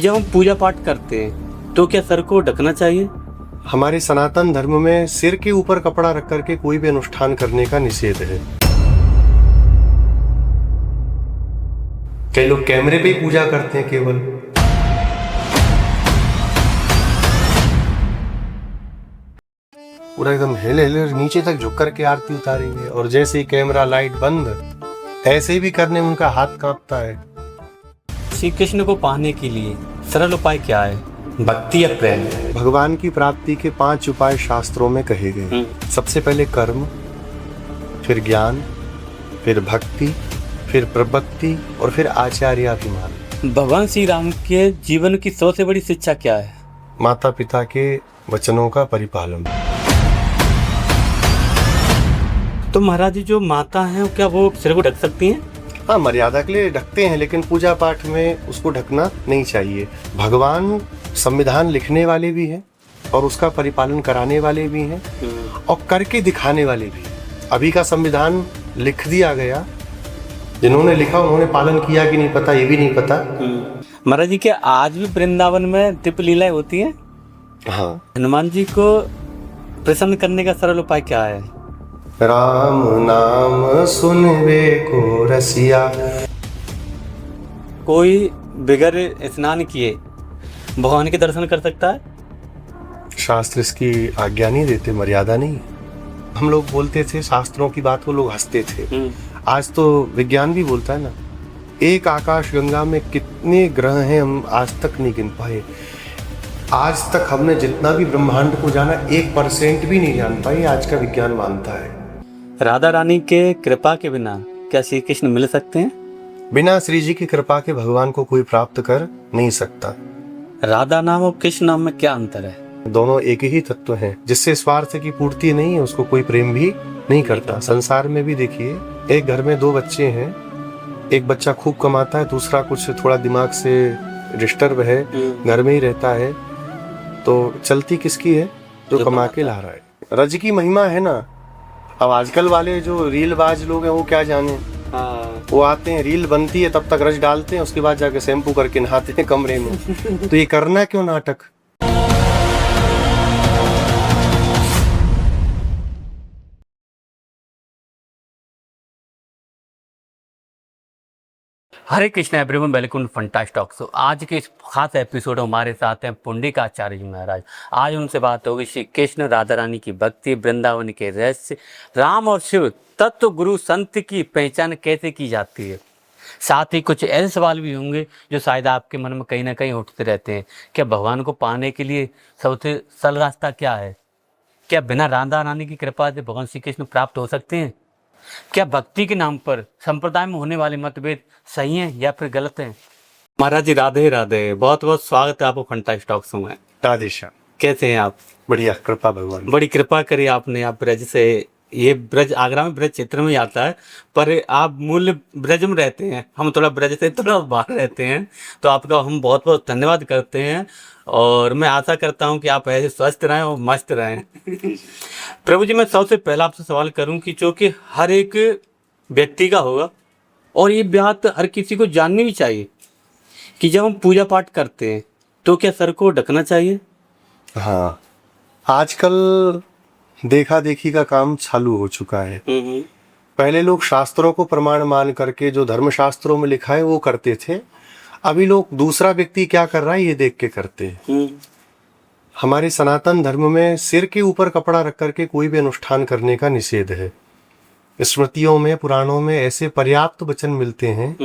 जब हम पूजा पाठ करते हैं तो क्या सर को ढकना चाहिए? हमारे सनातन धर्म में सिर के ऊपर कपड़ा रख करके कोई भी अनुष्ठान करने का निषेध है। कई लोग कैमरे पे ही पूजा करते हैं केवल। पूरा एकदम हिले हिले नीचे तक झुक करके आरती उतारेंगे और जैसे ही कैमरा लाइट बंद ऐसे भी करने में उनका हाथ कांपता है। श्री कृष्ण को पाने के लिए सरल उपाय क्या है? भक्ति या प्रेम? भगवान की प्राप्ति के 5 उपाय शास्त्रों में कहे गए। सबसे पहले कर्म, फिर ज्ञान, फिर भक्ति, फिर प्रपत्ति और फिर आचार्याभिमान। भगवान श्री राम के जीवन की सबसे बड़ी शिक्षा क्या है? माता पिता के वचनों का परिपालन। तो महाराज जी, जो माता हैं क्या वो सिर को ढक सकती हैं? हाँ, मर्यादा के लिए ढकते हैं, लेकिन पूजा पाठ में उसको ढकना नहीं चाहिए। भगवान संविधान लिखने वाले भी हैं और उसका परिपालन कराने वाले भी हैं और करके दिखाने वाले भी हैं। अभी का संविधान लिख दिया गया, जिन्होंने लिखा उन्होंने पालन किया कि नहीं पता, ये भी नहीं पता। महाराज जी, क्या आज भी वृंदावन में दिव्य लीलाएं होती हैं? हाँ। हनुमान जी को प्रसन्न करने का सरल उपाय क्या है? राम नाम सुनवे को रसिया। कोई बिगर स्नान किए भगवान के दर्शन कर सकता है? शास्त्र इसकी आज्ञा नहीं देते, मर्यादा नहीं। हम लोग बोलते थे शास्त्रों की बात को, लोग हंसते थे। आज तो विज्ञान भी बोलता है ना, एक आकाश गंगा में कितने ग्रह हैं हम आज तक नहीं गिन पाए। आज तक हमने जितना भी ब्रह्मांड को जाना 1% भी नहीं जान पाए, आज का विज्ञान मानता है। राधा रानी के कृपा के बिना क्या श्री कृष्ण मिल सकते हैं? बिना श्री जी की कृपा के भगवान को कोई प्राप्त कर नहीं सकता। राधा नाम और कृष्ण नाम में क्या अंतर है? दोनों एक ही तत्व हैं। जिससे स्वार्थ की पूर्ति नहीं है उसको कोई प्रेम भी नहीं करता। संसार में भी देखिए, एक घर में 2 बच्चे हैं, एक बच्चा खूब कमाता है, दूसरा कुछ थोड़ा दिमाग से डिस्टर्ब है, घर में ही रहता है, तो चलती किसकी है? जो कमा के ला रहा है। रज की महिमा है ना। अब आजकल वाले जो रील बाज लोग हैं वो क्या जाने। वो आते हैं, रील बनती है, तब तक रज डालते हैं, उसके बाद जाके शैम्पू करके नहाते हैं कमरे में। तो ये करना क्यों नाटक? Hare Krishna everyone, welcome fantastic talk. So आज के इस खास एपिसोड में हमारे साथ हैं पुंडरीकाचार्य जी महाराज। आज उनसे बात होगी श्री कृष्ण राधा रानी की भक्ति, वृंदावन के रहस्य, राम और शिव तत्व, गुरु संत की पहचान कैसे की जाती है। साथ ही कुछ ऐसे सवाल भी होंगे जो शायद आपके मन में कहीं ना कहीं उठते रहते हैं। क्या भगवान को पाने के लिए सबसे सरल रास्ता क्या है? क्या बिना राधा रानी की कृपा से भगवान श्री कृष्ण प्राप्त हो सकते हैं? क्या भक्ति के नाम पर संप्रदाय में होने वाले मतभेद सही हैं या फिर गलत हैं? महाराज जी, राधे राधे, बहुत बहुत स्वागत है आपको फंटास्टिक टॉक्स में। राधे श्याम। कैसे हैं आप? बढ़िया, कृपा भगवान। बड़ी कृपा करी आपने। आप ब्रज से, ये ब्रज आगरा में ब्रज क्षेत्र में ही आता है, पर आप मूल ब्रज में रहते हैं, हम थोड़ा ब्रज से थोड़ा बाहर रहते हैं, तो आपका हम बहुत बहुत धन्यवाद करते हैं। और मैं आशा करता हूं कि आप ऐसे स्वस्थ रहें और मस्त रहें। प्रभु जी, मैं सबसे पहला आपसे सवाल करूं कि जो कि हर एक व्यक्ति का होगा, और ये बात हर किसी को जाननी भी चाहिए कि जब हम पूजा पाठ करते हैं तो क्या सर को ढकना चाहिए? हाँ, आजकल देखा देखी का काम चालू हो चुका है। पहले लोग शास्त्रों को प्रमाण मान करके जो धर्म शास्त्रों में लिखा है वो करते थे। अभी लोग दूसरा व्यक्ति क्या कर रहा है ये देख के करते हैं। हमारे सनातन धर्म में सिर के ऊपर कपड़ा रख करके कोई भी अनुष्ठान करने का निषेध है। स्मृतियों में, पुराणों में ऐसे पर्याप्त वचन मिलते हैं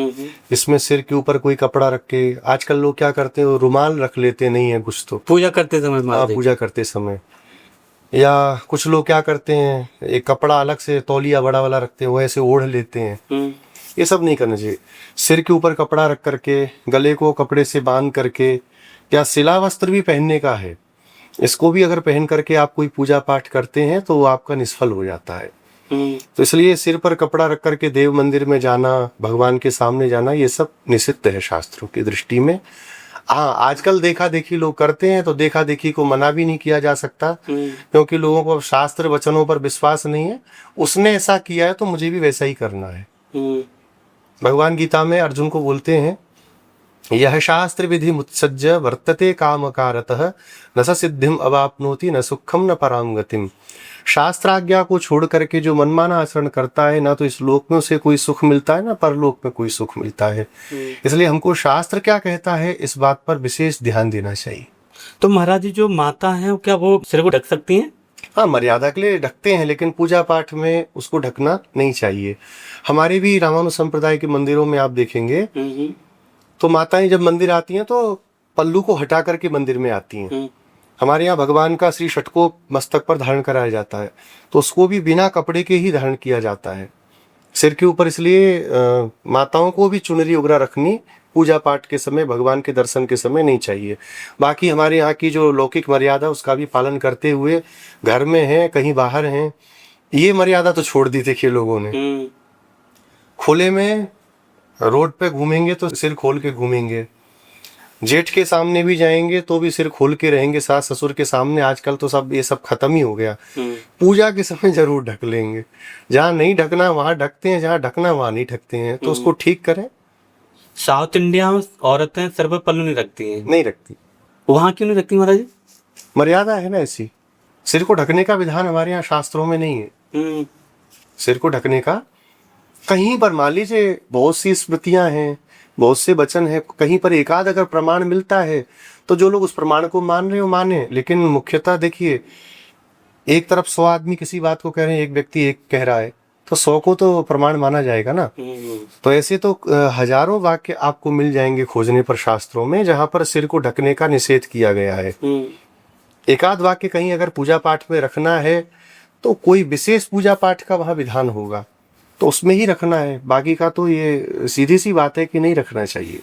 इसमें सिर के ऊपर कोई कपड़ा रख के। आजकल लोग क्या करते हैं, रुमाल रख लेते नहीं है कुछ तो पूजा करते समय। पूजा करते समय। या कुछ लोग क्या करते हैं, एक कपड़ा अलग से तौलिया बड़ा वाला रखते हैं, वो ऐसे ओढ़ लेते हैं। ये सब नहीं करना चाहिए। सिर के ऊपर कपड़ा रख करके, गले को कपड़े से बांध करके, या सिला वस्त्र भी पहनने का है, इसको भी अगर पहन करके आप कोई पूजा पाठ करते हैं तो वो आपका निष्फल हो जाता है। तो इसलिए सिर पर कपड़ा रख करके देव मंदिर में जाना, भगवान के सामने जाना, ये सब निषिद्ध है शास्त्रों की दृष्टि में। हाँ, आजकल देखा देखी लोग करते हैं, तो देखा देखी को मना भी नहीं किया जा सकता, क्योंकि लोगों को शास्त्र वचनों पर विश्वास नहीं है। उसने ऐसा किया है तो मुझे भी वैसा ही करना है। भगवान गीता में अर्जुन को बोलते हैं यह शास्त्र विधि मुत्सज्ज वर्तते कामकारतः न स सिद्धिम अवाप्नोति न सुखम न पराम गतिम। शास्त्राज्ञा को छोड़ करके जो मनमाना आचरण करता है, ना तो इस लोक में उसे कोई सुख मिलता है ना परलोक में कोई सुख मिलता है। इसलिए हमको शास्त्र क्या कहता है इस बात पर विशेष ध्यान देना चाहिए। तो महाराज जी जो माता हैं क्या वो सिर को ढक सकती हैं? हाँ, मर्यादा के लिए ढकते हैं, लेकिन पूजा पाठ में उसको ढकना नहीं चाहिए। हमारे भी रामानुज संप्रदाय के मंदिरों में आप देखेंगे तो माताएं जब मंदिर आती हैं तो पल्लू को हटा करके मंदिर में आती हैं। हमारे यहाँ भगवान का श्री षट को मस्तक पर धारण कराया जाता है, तो उसको भी बिना कपड़े के ही धारण किया जाता है सिर के ऊपर। इसलिए माताओं को भी चुनरी उगरा रखनी पूजा पाठ के समय, भगवान के दर्शन के समय नहीं चाहिए। बाकी हमारे यहाँ की जो लौकिक मर्यादा उसका भी पालन करते हुए घर में हैं कहीं बाहर हैं, ये मर्यादा तो छोड़ दी थी लोगों ने। खुले में रोड पे घूमेंगे तो सिर खोल के घूमेंगे, जेठ के सामने भी जाएंगे तो भी सिर खोल के रहेंगे, सास ससुर के सामने आजकल तो सब ये सब खत्म ही हो गया। पूजा के समय जरूर ढक लेंगे, जहाँ नहीं ढकना वहां ढकते हैं, जहाँ ढकना वहां नहीं ढकते हैं, तो उसको ठीक करें। साउथ इंडिया में औरतें सर पर पल्लू नहीं रखती हैं। नहीं रखती। वहाँ क्यों नहीं रखती महाराज जी? मर्यादा है ना ऐसी, सिर को ढकने का विधान हमारे यहाँ शास्त्रों में नहीं है। सिर को ढकने का कहीं पर मान लीजिए बहुत सी स्मृतियां हैं, बहुत से वचन है, कहीं पर एकाध अगर प्रमाण मिलता है तो जो लोग उस प्रमाण को मान रहे हो माने, लेकिन मुख्यतः देखिए एक तरफ 100 आदमी किसी बात को कह रहे हैं, एक व्यक्ति एक कह रहा है, तो 100 को तो प्रमाण माना जाएगा ना। तो ऐसे तो हजारों वाक्य आपको मिल जाएंगे खोजने पर शास्त्रों में जहां पर सिर को ढकने का निषेध किया गया है। एकाध वाक्य कहीं अगर पूजा पाठ में रखना है तो कोई विशेष पूजा पाठ का वहां विधान होगा तो उसमें ही रखना है, बाकी का तो ये सीधी सी बात है कि नहीं रखना चाहिए।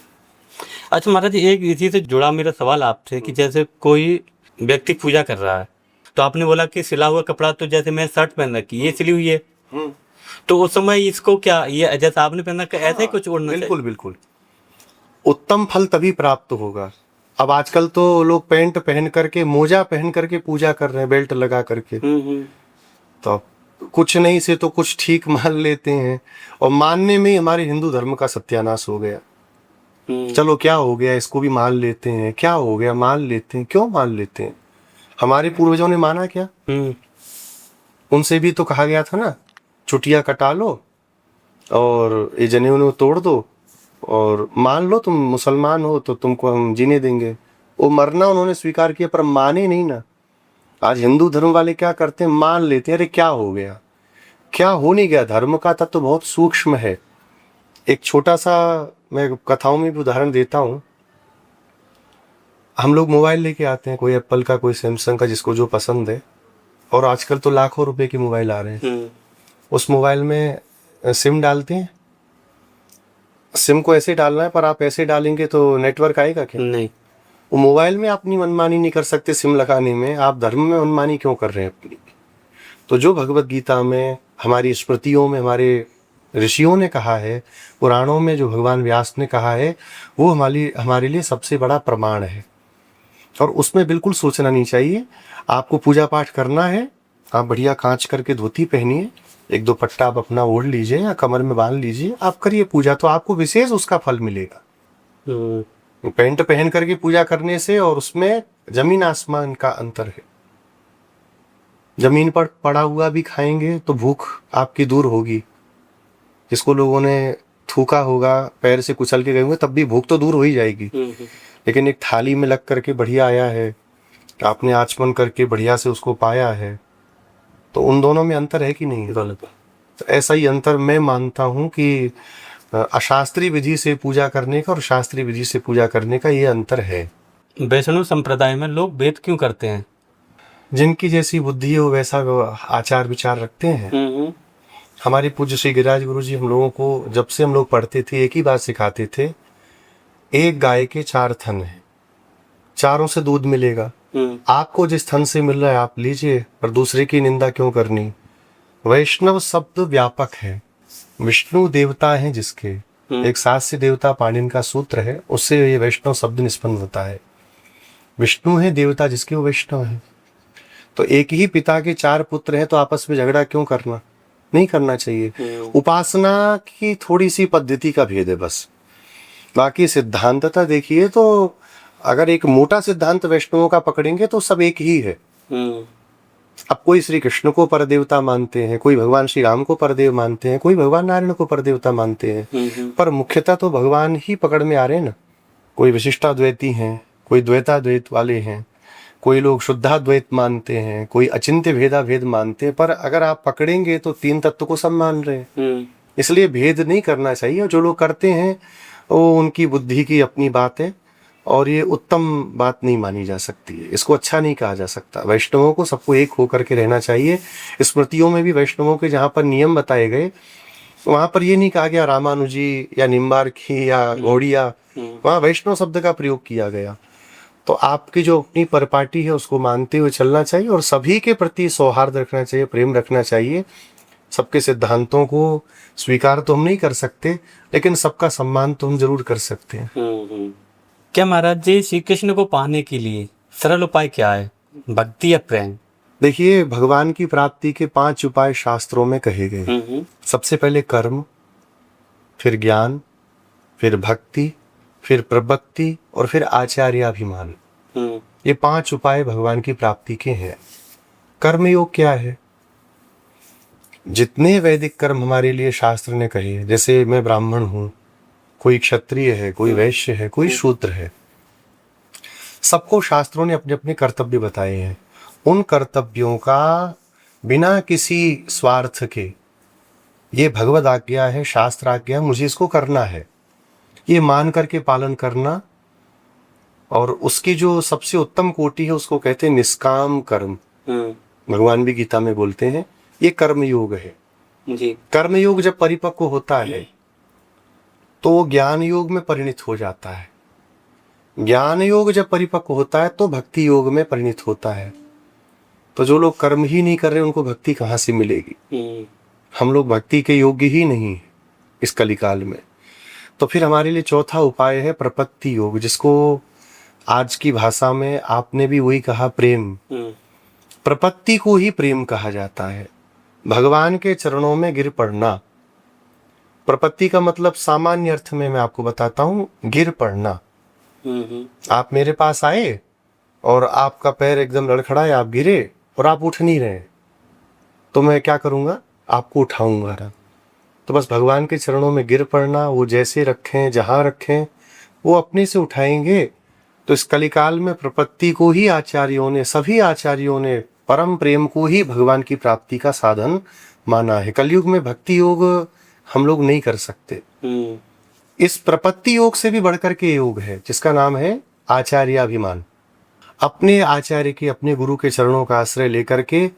अच्छा महाराज जी, एक इसी से जुड़ा मेरा सवाल आपसे कि जैसे कोई व्यक्ति पूजा कर रहा है तो आपने बोला कि सिला हुआ कपड़ा, तो जैसे मैं शर्ट पहन रखी ये सिली हुई है, तो उस समय इसको क्या ये जैसा आपने पहन रखा ऐसे ही कुछ ओढ़ना चाहिए? बिल्कुल बिल्कुल, उत्तम फल तभी प्राप्त होगा। अब आजकल तो लोग पैंट पहन करके मोजा पहन करके पूजा कर रहे हैं, बेल्ट लगा करके। तो कुछ नहीं से तो कुछ ठीक मान लेते हैं, और मानने में ही हमारे हिंदू धर्म का सत्यानाश हो गया। चलो क्या हो गया, इसको भी मान लेते हैं, क्या हो गया मान लेते हैं। क्यों मान लेते हैं? हमारे पूर्वजों ने माना क्या? उनसे भी तो कहा गया था ना, चुटिया कटा लो और ये जनेऊ तोड़ दो और मान लो तुम मुसलमान हो तो तुमको हम जीने देंगे। वो मरना उन्होंने स्वीकार किया पर माने नहीं ना। आज हिंदू धर्म वाले क्या करते हैं, मान लेते हैं, अरे क्या हो गया, क्या हो नहीं गया। धर्म का तत्व तो बहुत सूक्ष्म है। एक छोटा सा मैं कथाओं में भी उदाहरण देता हूँ। हम लोग मोबाइल लेके आते हैं, कोई एप्पल का कोई सैमसंग का, जिसको जो पसंद है, और आजकल तो लाखों रुपए के मोबाइल आ रहे हैं। उस मोबाइल में सिम डालते हैं, सिम को ऐसे डालना है पर आप ऐसे डालेंगे तो नेटवर्क आएगा क्या? नहीं। वो मोबाइल में अपनी मनमानी नहीं कर सकते सिम लगाने में, आप धर्म में मनमानी क्यों कर रहे हैं अपनी? तो जो भगवत गीता में, हमारी स्मृतियों में, हमारे ऋषियों ने कहा है, पुराणों में जो भगवान व्यास ने कहा है, वो हमारे लिए सबसे बड़ा प्रमाण है। और उसमें बिल्कुल सोचना नहीं चाहिए। आपको पूजा पाठ करना है, आप बढ़िया कांच करके धोती पहनिए, एक दो पट्टा आप अपना ओढ़ लीजिए या कमर में बांध लीजिए, आप करिए पूजा, तो आपको विशेष उसका फल मिलेगा। पैंट पहन करके पूजा करने से और उसमें जमीन आसमान का अंतर है। जमीन पर पड़ा हुआ भी खाएंगे तो भूख आपकी दूर होगी, जिसको लोगों ने थूका होगा, पैर से कुचल के गए होंगे, तब भी भूख तो दूर हो ही जाएगी। लेकिन एक थाली में लग करके बढ़िया आया है, आपने आचमन करके बढ़िया से उसको पाया है, तो उन दोनों में अंतर है कि नहीं है? तो ऐसा ही अंतर मैं मानता हूँ कि अशास्त्रीय विधि से पूजा करने का और शास्त्रीय विधि से पूजा करने का ये अंतर है। वैष्णव संप्रदाय में लोग वेद क्यों करते हैं? जिनकी जैसी बुद्धि हो वैसा आचार विचार रखते हैं। हमारे पूज्य श्री गिरिराज गुरु जी हम लोगों को जब से हम लोग पढ़ते थे एक ही बात सिखाते थे, एक गाय के 4 थन हैं, चारों से दूध मिलेगा। आपको जिस थन से मिल रहा है आप लीजिए, पर दूसरे की निंदा क्यों करनी? वैष्णव शब्द व्यापक है, विष्णु देवता है जिसके, एक शास्त्र देवता पाणिनि का सूत्र है, उससे ये वैष्णव शब्द निष्पन्न होता है। विष्णु है देवता जिसके, वो वैष्णव है। तो एक ही पिता के 4 पुत्र हैं, तो आपस में झगड़ा क्यों करना? नहीं करना चाहिए। उपासना की थोड़ी सी पद्धति का भेद है बस। बाकी सिद्धांतता देखिए तो अगर एक मोटा सिद्धांत वैष्णवों का पकड़ेंगे तो सब एक ही है। अब कोई श्री कृष्ण को परदेवता मानते हैं, कोई भगवान श्री राम को परदेव मानते हैं, कोई भगवान नारायण को परदेवता मानते हैं, पर मुख्यतः तो भगवान ही पकड़ में आ रहे हैं ना। कोई विशिष्टाद्वैती हैं, कोई द्वैताद्वैत वाले हैं, कोई लोग शुद्धाद्वैत मानते हैं, कोई अचिंत्य भेदा भेद मानते हैं, पर अगर आप पकड़ेंगे तो तीन तत्व को सब मान रहे हैं। इसलिए भेद नहीं करना चाहिए, और जो लोग करते हैं वो उनकी बुद्धि की अपनी बात है, और ये उत्तम बात नहीं मानी जा सकती है, इसको अच्छा नहीं कहा जा सकता। वैष्णवों को सबको एक होकर के रहना चाहिए। स्मृतियों में भी वैष्णवों के जहाँ पर नियम बताए गए, वहां पर ये नहीं कहा गया रामानुजी या निम्बार्की या गौड़िया, वहां वैष्णव शब्द का प्रयोग किया गया। तो आपकी जो अपनी परपाटी है उसको मानते हुए चलना चाहिए, और सभी के प्रति सौहार्द रखना चाहिए, प्रेम रखना चाहिए। सबके सिद्धांतों को स्वीकार तो हम नहीं कर सकते, लेकिन सबका सम्मान तो हम जरूर कर सकते हैं। क्या महाराज जी श्री कृष्ण को पाने के लिए सरल उपाय क्या है, भक्ति या प्रेम? देखिए, भगवान की प्राप्ति के 5 उपाय शास्त्रों में कहे गए। सबसे पहले कर्म, फिर ज्ञान, फिर भक्ति, फिर प्रपत्ति, और फिर आचार्याभिमान। ये 5 उपाय भगवान की प्राप्ति के हैं। कर्म योग क्या है? जितने वैदिक कर्म हमारे लिए शास्त्र ने कहे, जैसे मैं ब्राह्मण हूं, कोई क्षत्रिय है, कोई वैश्य है, कोई शूद्र है, सबको शास्त्रों ने अपने अपने कर्तव्य बताए हैं। उन कर्तव्यों का बिना किसी स्वार्थ के, ये भगवद आज्ञा है, शास्त्र आज्ञा, मुझे इसको करना है, ये मान करके पालन करना। और उसकी जो सबसे उत्तम कोटि है उसको कहते हैं निष्काम कर्म। भगवान भी गीता में बोलते हैं ये कर्म योग है जी। कर्म योग जब परिपक्व होता है तो वो ज्ञान योग में परिणत हो जाता है। ज्ञान योग जब परिपक्व होता है तो भक्ति योग में परिणत होता है। तो जो लोग कर्म ही नहीं कर रहे उनको भक्ति कहाँ से मिलेगी? हम लोग भक्ति के योग्य ही नहीं इस कलिकाल में। तो फिर हमारे लिए चौथा उपाय है प्रपत्ति योग, जिसको आज की भाषा में आपने भी वही कहा, प्रेम। प्रपत्ति को ही प्रेम कहा जाता है, भगवान के चरणों में गिर पड़ना। प्रपत्ति का मतलब सामान्य अर्थ में मैं आपको बताता हूँ, गिर पड़ना। आप मेरे पास आए और आपका पैर एकदम लड़खड़ाए, आप गिरे और आप उठ नहीं रहे, तो मैं क्या करूँगा? आपको उठाऊंगा। तो बस भगवान के चरणों में गिर पड़ना, वो जैसे रखें, जहाँ रखें, वो अपने से उठाएंगे। तो इस कलिकाल में प्रपत्ति को ही आचार्यों ने, सभी आचार्यों ने परम प्रेम को ही भगवान की प्राप्ति का साधन माना है। कलयुग में भक्ति योग हम लोग नहीं कर सकते। इस प्रपत्ति योग से भी बढ़कर के योग है जिसका नाम है आचार्याभिमान। अपने आचार्य के, अपने गुरु के चरणों का आश्रय लेकर के,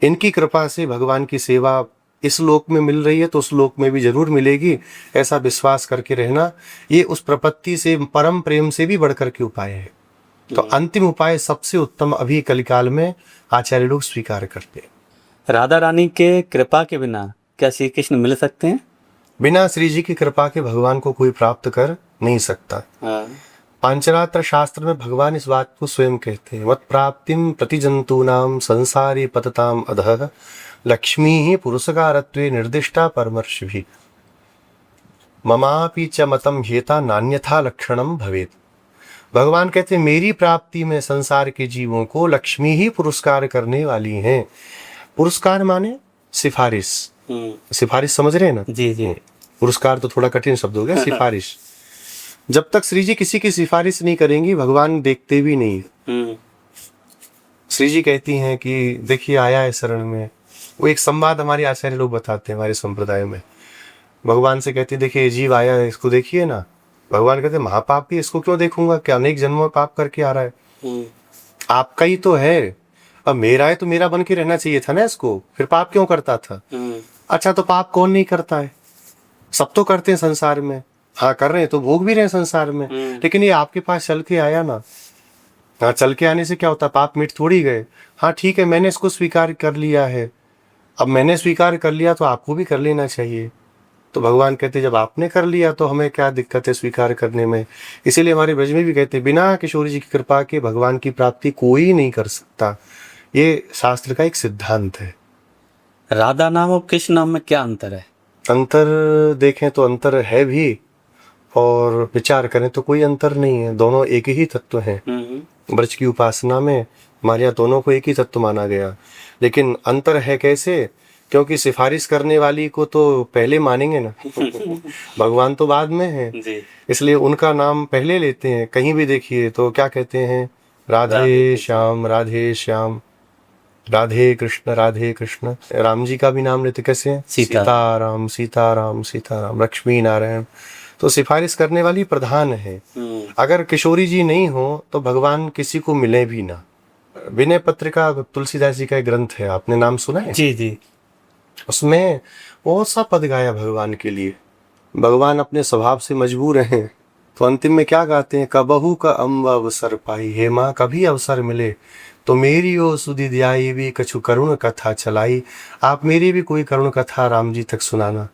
इनकी कृपा से भगवान की सेवा इस लोक में मिल रही है तो उस लोक में भी जरूर मिलेगी, ऐसा विश्वास करके रहना। ये उस प्रपत्ति से, परम प्रेम से भी बढ़कर के उपाय है। तो अंतिम उपाय सबसे उत्तम अभी कलिकाल में आचार्य लोग स्वीकार करते हैं। राधा रानी के कृपा के बिना क्या श्री कृष्ण मिल सकते हैं? बिना श्री जी की कृपा के भगवान को कोई प्राप्त कर नहीं सकता। पांचरात्र शास्त्र में भगवान इस बात को स्वयं कहते हैं, वत प्राप्तिम प्रतिजंतूनाम संसारी पतताम अधः लक्ष्मी ही पुरुषकारत्वे निर्दिष्टा परमर्षिभिः ममापि च मतम हेता नान्यथा लक्षणम भवेत्। भगवान कहते हैं मेरी प्राप्ति में संसार के जीवों को लक्ष्मी ही पुरस्कार करने वाली हैं। पुरस्कार माने सिफारिश। सिफारिश समझ रहे हैं ना? जी जी। पुरस्कार तो थोड़ा कठिन शब्द हो गया। सिफारिश, जब तक श्री जी किसी की सिफारिश नहीं करेंगी भगवान देखते भी नहीं। श्री जी कहती हैं कि देखिए आया है शरण में। वो एक संवाद हमारे आचार्य लोग बताते हैं हमारे संप्रदाय में। भगवान से कहते देखिए ये जीव आया है, इसको देखिए ना। भगवान कहते महापापी, इसको क्यों देखूंगा, क्या अनेक जन्मों में पाप करके आ रहा है। आपका ही तो है, अब मेरा है तो मेरा बन के रहना चाहिए था ना इसको, फिर पाप क्यों करता था? अच्छा तो पाप कौन नहीं करता है? सब तो करते हैं संसार में। हाँ कर रहे हैं तो भोग भी रहे हैं संसार में, लेकिन ये आपके पास चल के आया ना। हाँ चल के आने से क्या होता, पाप मिट थोड़ी गए। हाँ ठीक है, मैंने इसको स्वीकार कर लिया है, अब मैंने स्वीकार कर लिया तो आपको भी कर लेना चाहिए। तो भगवान कहते जब आपने कर लिया तो हमें क्या दिक्कत है स्वीकार करने में। इसीलिए हमारे ब्रज में भी कहते बिना किशोरी जी की कृपा के भगवान की प्राप्ति कोई नहीं कर सकता। ये शास्त्र का एक सिद्धांत है। राधा नाम और कृष्ण नाम में क्या अंतर है? अंतर देखें तो अंतर है भी और विचार करें तो कोई अंतर नहीं है, दोनों एक ही तत्व हैं। ब्रज की उपासना में हमारे यहाँ दोनों को एक ही तत्व माना गया, लेकिन अंतर है कैसे? क्योंकि सिफारिश करने वाली को तो पहले मानेंगे ना भगवान तो बाद में है, इसलिए उनका नाम पहले लेते हैं। कहीं भी देखिए तो क्या कहते हैं, राधे श्याम राधे श्याम, राधे कृष्ण। राम जी का भी नाम लेते कैसे हैं, सीताराम सीताराम सीताराम, लक्ष्मी नारायण। तो सिफारिश करने वाली प्रधान है। अगर किशोरी जी नहीं हो तो भगवान किसी को मिले भी ना। विनय पत्रिका तुलसीदास जी का एक ग्रंथ है, आपने नाम सुना है? जी जी। उसमें बहुत सा पद गाया भगवान के लिए। भगवान अपने स्वभाव से मजबूर हैं, तो अंतिम में क्या गाते हैं, कबहू का अम्ब अवसर पाई, हे माँ कभी अवसर मिले तो मेरी ओ सुधि दियाई भी कछु करुण कथा चलाई। आप मेरी भी कोई करुण कथा राम जी तक सुनाना।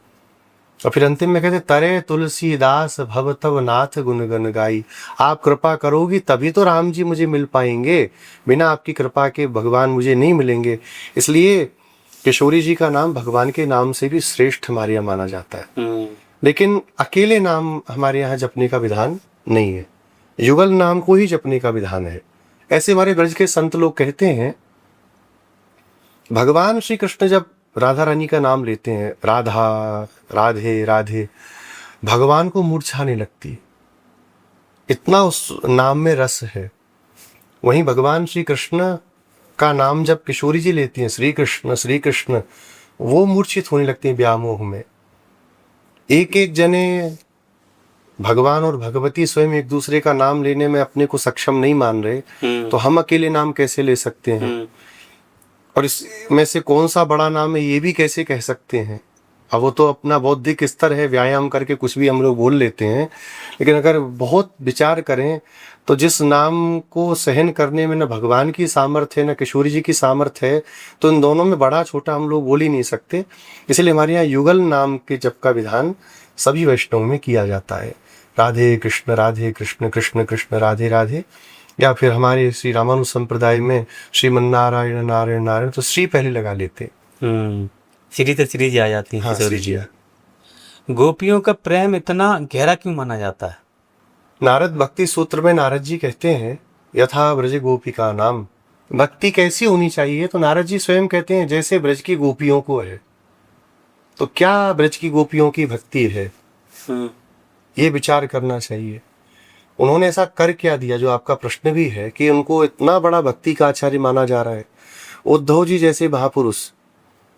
और फिर अंतिम में कहते, तरे तुलसीदास भव तव नाथ गुण गन गाई। आप कृपा करोगी तभी तो राम जी मुझे मिल पाएंगे, बिना आपकी कृपा के भगवान मुझे नहीं मिलेंगे। इसलिए किशोरी जी का नाम भगवान के नाम से भी श्रेष्ठ हमारे यहाँ माना जाता है। लेकिन अकेले नाम हमारे यहाँ जपने का विधान नहीं है, युगल नाम को ही जपने का विधान है। ऐसे हमारे ब्रज के संत लोग कहते हैं, भगवान श्री कृष्ण जब राधा रानी का नाम लेते हैं, राधा राधे राधे, भगवान को मूर्छा नहीं लगती, इतना उस नाम में रस है। वहीं भगवान श्री कृष्ण का नाम जब किशोरी जी लेती हैं, श्री कृष्ण, वो मूर्छित होने लगती हैं व्यामोह में। एक एक जने भगवान और भगवती स्वयं एक दूसरे का नाम लेने में अपने को सक्षम नहीं मान रहे, तो हम अकेले नाम कैसे ले सकते हैं? और इसमें से कौन सा बड़ा नाम है ये भी कैसे कह सकते हैं? अब वो तो अपना बौद्धिक स्तर है, व्यायाम करके कुछ भी हम लोग बोल लेते हैं। लेकिन अगर बहुत विचार करें तो जिस नाम को सहन करने में न भगवान की सामर्थ्य है न किशोरी जी की सामर्थ्य है, तो इन दोनों में बड़ा छोटा हम लोग बोल ही नहीं सकते। इसलिए हमारे यहाँ युगल नाम के जप का विधान सभी वैष्णव में किया जाता है, राधे कृष्ण कृष्ण कृष्ण राधे राधे। या फिर हमारे श्री रामानुज संप्रदाय में श्रीमन्नारायण नारायण नारायण, तो श्री पहले लगा लेते। श्री तो श्री जी आ जाती है। हाँ, श्री जी। गोपियों का प्रेम इतना गहरा क्यों माना जाता है? नारद भक्ति सूत्र में नारद जी कहते हैं, यथा ब्रज गोपिका नाम, भक्ति कैसी होनी चाहिए? तो नारद जी स्वयं कहते हैं जैसे ब्रज की गोपियों को है। तो क्या ब्रज की गोपियों की भक्ति है, ये विचार करना चाहिए। उन्होंने ऐसा कर क्या दिया, जो आपका प्रश्न भी है, कि उनको इतना बड़ा भक्ति का आचार्य माना जा रहा है। उद्धव जी जैसे महापुरुष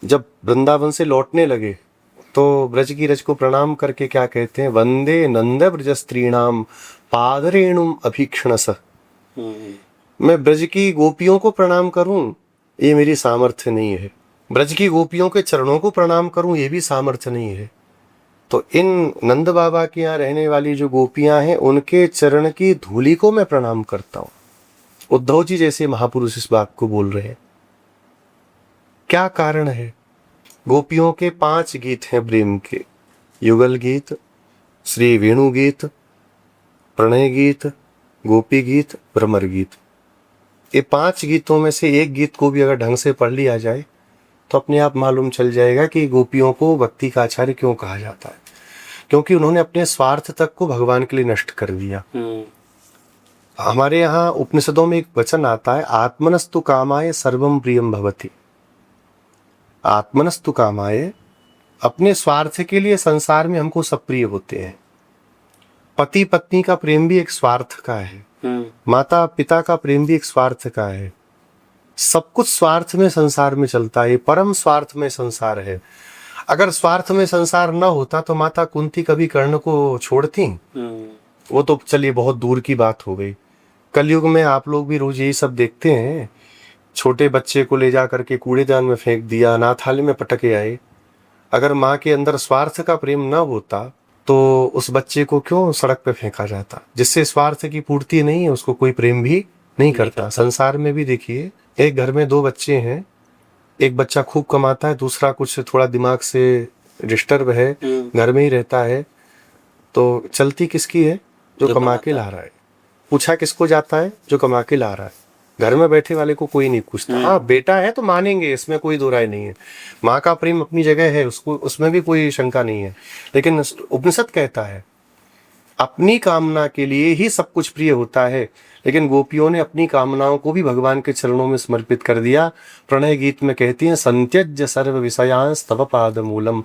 जब वृंदावन से लौटने लगे तो ब्रज की रज को प्रणाम करके क्या कहते हैं, वंदे नंद ब्रज स्त्रीणाम पादरेणुम अभीक्षणस। मैं ब्रज की गोपियों को प्रणाम करूं, ये मेरी सामर्थ्य नहीं है। ब्रज की गोपियों के चरणों को प्रणाम करूं, ये भी सामर्थ्य नहीं है। तो इन नंद बाबा के यहाँ रहने वाली जो गोपियां हैं, उनके चरण की धूलि को मैं प्रणाम करता हूं। उद्धव जी जैसे महापुरुष इस बात को बोल रहे हैं। क्या कारण है? गोपियों के 5 गीत हैं प्रेम के, युगल गीत, श्री वेणु गीत, प्रणय गीत, गोपी गीत, भ्रमर गीत। ये 5 गीतों में से एक गीत को भी अगर ढंग से पढ़ लिया जाए तो अपने आप मालूम चल जाएगा कि गोपियों को भक्ति का आचार्य क्यों कहा जाता है। क्योंकि उन्होंने अपने स्वार्थ तक को भगवान के लिए नष्ट कर दिया। हमारे यहाँ उपनिषदों में एक वचन आता है, आत्मनस्तु कामाय सर्वम प्रियम भवति। आत्मनस्तु कामाय, अपने स्वार्थ के लिए संसार में हमको सब प्रिय होते हैं। पति पत्नी का प्रेम भी एक स्वार्थ का है, माता पिता का प्रेम भी एक स्वार्थ का है। सब कुछ स्वार्थ में संसार में चलता है, परम स्वार्थ में संसार है। अगर स्वार्थ में संसार न होता तो माता कुंती कभी कर्ण को छोड़ती? वो तो चलिए बहुत दूर की बात हो गई। कलयुग में आप लोग भी रोज यही सब देखते हैं, छोटे बच्चे को ले जा करके कूड़ेदान में फेंक दिया, अनाथालय में पटके आए। अगर माँ के अंदर स्वार्थ का प्रेम न होता तो उस बच्चे को क्यों सड़क पे फेंका जाता? जिससे स्वार्थ की पूर्ति नहीं है, उसको कोई प्रेम भी नहीं करता। संसार में भी देखिए, एक घर में 2 बच्चे हैं, एक बच्चा खूब कमाता है, दूसरा कुछ थोड़ा दिमाग से डिस्टर्ब है, घर में ही रहता है, तो चलती किसकी है? जो कमा के ला रहा है। पूछा किसको जाता है? जो कमा के ला रहा है। घर में बैठे वाले को कोई नहीं पूछता। हाँ बेटा है तो मानेंगे, इसमें कोई दो राय नहीं है। माँ का प्रेम अपनी जगह है, उसको उसमें भी कोई शंका नहीं है। लेकिन उपनिषद कहता है अपनी कामना के लिए ही सब कुछ प्रिय होता है, लेकिन गोपियों ने अपनी कामनाओं को भी भगवान के चरणों में समर्पित कर दिया। प्रणय गीत में कहती हैं, संत्यज्य सर्व विषयांस तव पादमूलम,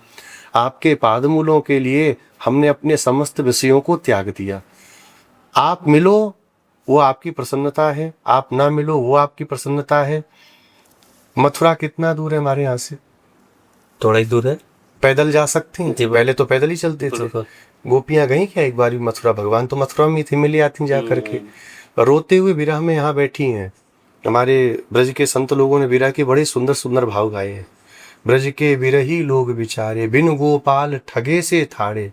आपके पादमूलों के लिए हमने अपने समस्त विषयों को त्याग दिया। आप मिलो वो आपकी प्रसन्नता है, आप ना मिलो वो आपकी प्रसन्नता है। मथुरा कितना दूर है हमारे यहाँ से? थोड़ा ही दूर है। पैदल जा सकते हैं, जी, पहले तो पैदल ही चलते थे। बिल्कुल। गोपियां गई क्या एक बार भी मथुरा? भगवान तो मथुरा में थी, मिली आती जा करके। रोते हुए विरह में यहाँ बैठी हैं। हमारे ब्रज के संत लोगों ने विरह के बड़े सुंदर सुंदर भाव गाए हैं। ब्रज के विरही लोग बिचारे, बिन गोपाल ठगे से थाड़े,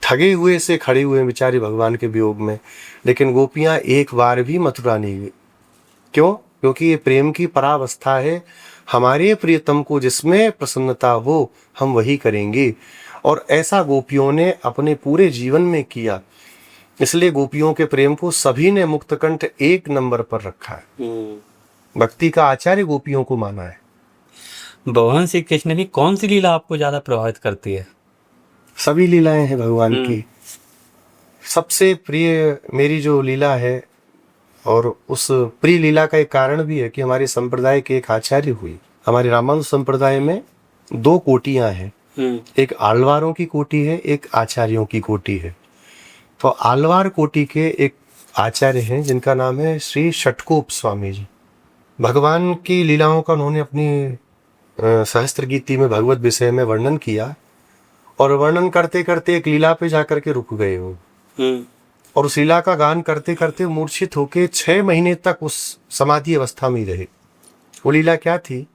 ठगे हुए से खड़े हुए हैं बेचारे भगवान के वियोग में। लेकिन गोपियां एक बार भी मथुरा नहीं गई। क्यों? क्योंकि ये प्रेम की परावस्था है। हमारे प्रियतम को जिसमें प्रसन्नता हो हम वही करेंगे, और ऐसा गोपियों ने अपने पूरे जीवन में किया। इसलिए गोपियों के प्रेम को सभी ने मुक्तकंठ एक नंबर पर रखा है। भक्ति का आचार्य गोपियों को माना है। भगवान श्री कृष्ण की कौन सी लीला आपको ज्यादा प्रभावित करती है? सभी लीलाएं हैं भगवान की। सबसे प्रिय मेरी जो लीला है, और उस प्रिय लीला का एक कारण भी है कि हमारे संप्रदाय के एक आचार्य हुई। हमारे रामानुज संप्रदाय में दो कोटियां हैं, एक आलवारों की कोटि है, एक आचार्यों की कोटि है। तो आलवार कोटि के एक आचार्य हैं जिनका नाम है श्री षटकोप स्वामी जी। भगवान की लीलाओं का उन्होंने अपनी सहस्त्र गीति में भगवत विषय में वर्णन किया, और वर्णन करते करते एक लीला पे जाकर के रुक गए वो। और उस लीला का गान करते करते मूर्छित होके 6 महीने तक उस समाधि अवस्था में ही रहे। वो लीला क्या थी?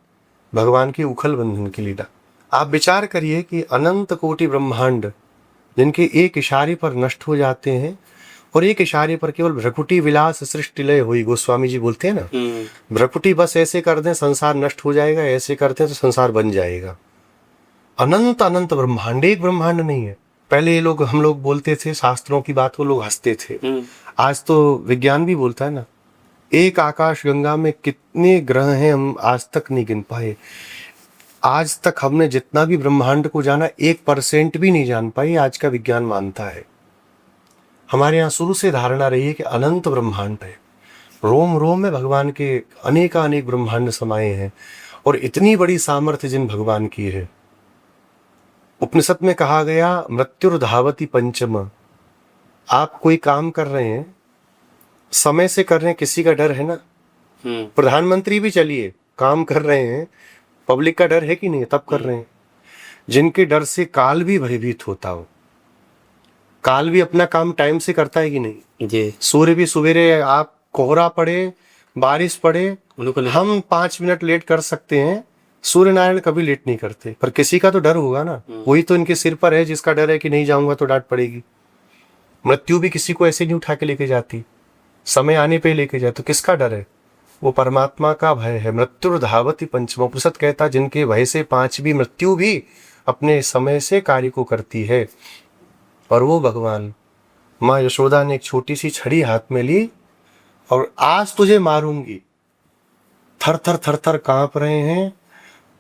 भगवान की उखल बंधन की लीला। आप विचार करिए कि अनंत कोटि ब्रह्मांड जिनके एक इशारे पर नष्ट हो जाते हैं, और एक इशारे पर केवल भ्रकुटी विलास सृष्टि लय हुई। गोस्वामी जी बोलते हैं ना, भ्रकुटी बस ऐसे कर दें संसार नष्ट हो जाएगा, ऐसे करते हैं तो संसार बन जाएगा। अनंत अनंत ब्रह्मांड, एक ब्रह्मांड नहीं है। पहले ये लोग, हम लोग बोलते थे, शास्त्रों की बात को लोग हंसते थे। आज तो विज्ञान भी बोलता है ना, एक आकाश गंगा में कितने ग्रह हैं हम आज तक नहीं गिन पाए। आज तक हमने जितना भी ब्रह्मांड को जाना 1% भी नहीं जान पाई, आज का विज्ञान मानता है। हमारे यहाँ शुरू से धारणा रही है कि अनंत ब्रह्मांड है, रोम रोम में भगवान के अनेक ब्रह्मांड समाये हैं, और इतनी बड़ी सामर्थ्य जिन भगवान की है। उपनिषद में कहा गया, मृत्युर्धावति पंचम। आप कोई काम कर रहे हैं, समय से कर रहे हैं, किसी का डर है ना? प्रधानमंत्री भी चलिए काम कर रहे हैं, पब्लिक का डर है कि नहीं? तब कर रहे हैं। जिनके डर से काल भी भयभीत होता हो, काल भी अपना काम टाइम से करता है कि नहीं? जी। सूर्य भी सवेरे, आप कोहरा पड़े, बारिश पड़े, हम 5 मिनट लेट कर सकते हैं, सूर्य नारायण कभी लेट नहीं करते। पर किसी का तो डर होगा ना, वही तो इनके सिर पर है जिसका डर है कि नहीं जाऊंगा तो डांट पड़ेगी। मृत्यु भी किसी को ऐसे नहीं उठा के लेके जाती, समय आने पे लेके जाए। तो किसका डर है? वो परमात्मा का भय है। मृत्युर्धावति पंचम। उपनिषद कहता, जिनके भय से 5वीं मृत्यु भी अपने समय से कार्य को करती है। और वो भगवान माँ यशोदा ने एक छोटी सी छड़ी हाथ में ली, और आज तुझे मारूंगी। थर थर थर थर कांप रहे हैं।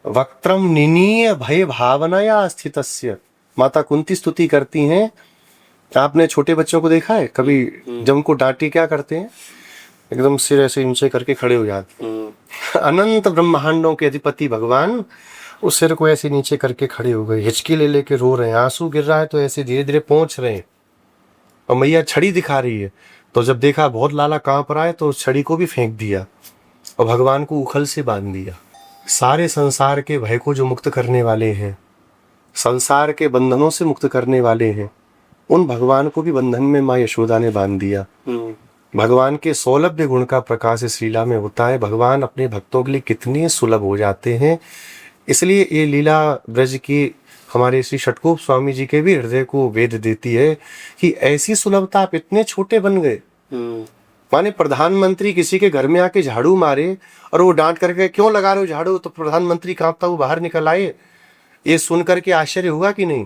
वक्त्रम निनीय भय भावनाया स्थितस्य। माता कुंती स्तुति करती हैं। आपने छोटे बच्चों को देखा है कभी? जब उनको डांटी क्या करते हैं? एकदम सिर ऐसे नीचे करके खड़े हो जाते हैं। अनंत ब्रह्मांडों के अधिपति भगवान उस सिर को ऐसे नीचे करके खड़े हो गए, हिचकी ले लेके रो रहे हैं, आंसू गिर रहा है तो ऐसे धीरे धीरे पहुंच रहे हैं। और मैया छड़ी दिखा रही है, तो जब देखा बहुत लाला कांप रहा है तो उस छड़ी को भी फेंक दिया और भगवान को उखल से बांध दिया। सारे संसार के भय को जो मुक्त करने वाले हैं, संसार के बंधनों से मुक्त करने वाले हैं, उन भगवान को भी बंधन में माँ यशोदा ने बांध दिया। भगवान के सौलभ्य गुण का प्रकाश इस लीला में होता है। भगवान अपने भक्तों के लिए कितने सुलभ हो जाते हैं। इसलिए ये लीला ब्रज की हमारे श्री षटकोप स्वामी जी के भी हृदय को वेद देती है कि ऐसी सुलभता, आप इतने छोटे बन गए। माने प्रधानमंत्री किसी के घर में आके झाड़ू मारे और वो डांट करके, क्यों लगा रहे हो झाड़ू? तो प्रधानमंत्री कांपता हुआ बाहर निकल आए। ये सुन करके आश्चर्य हुआ कि नहीं?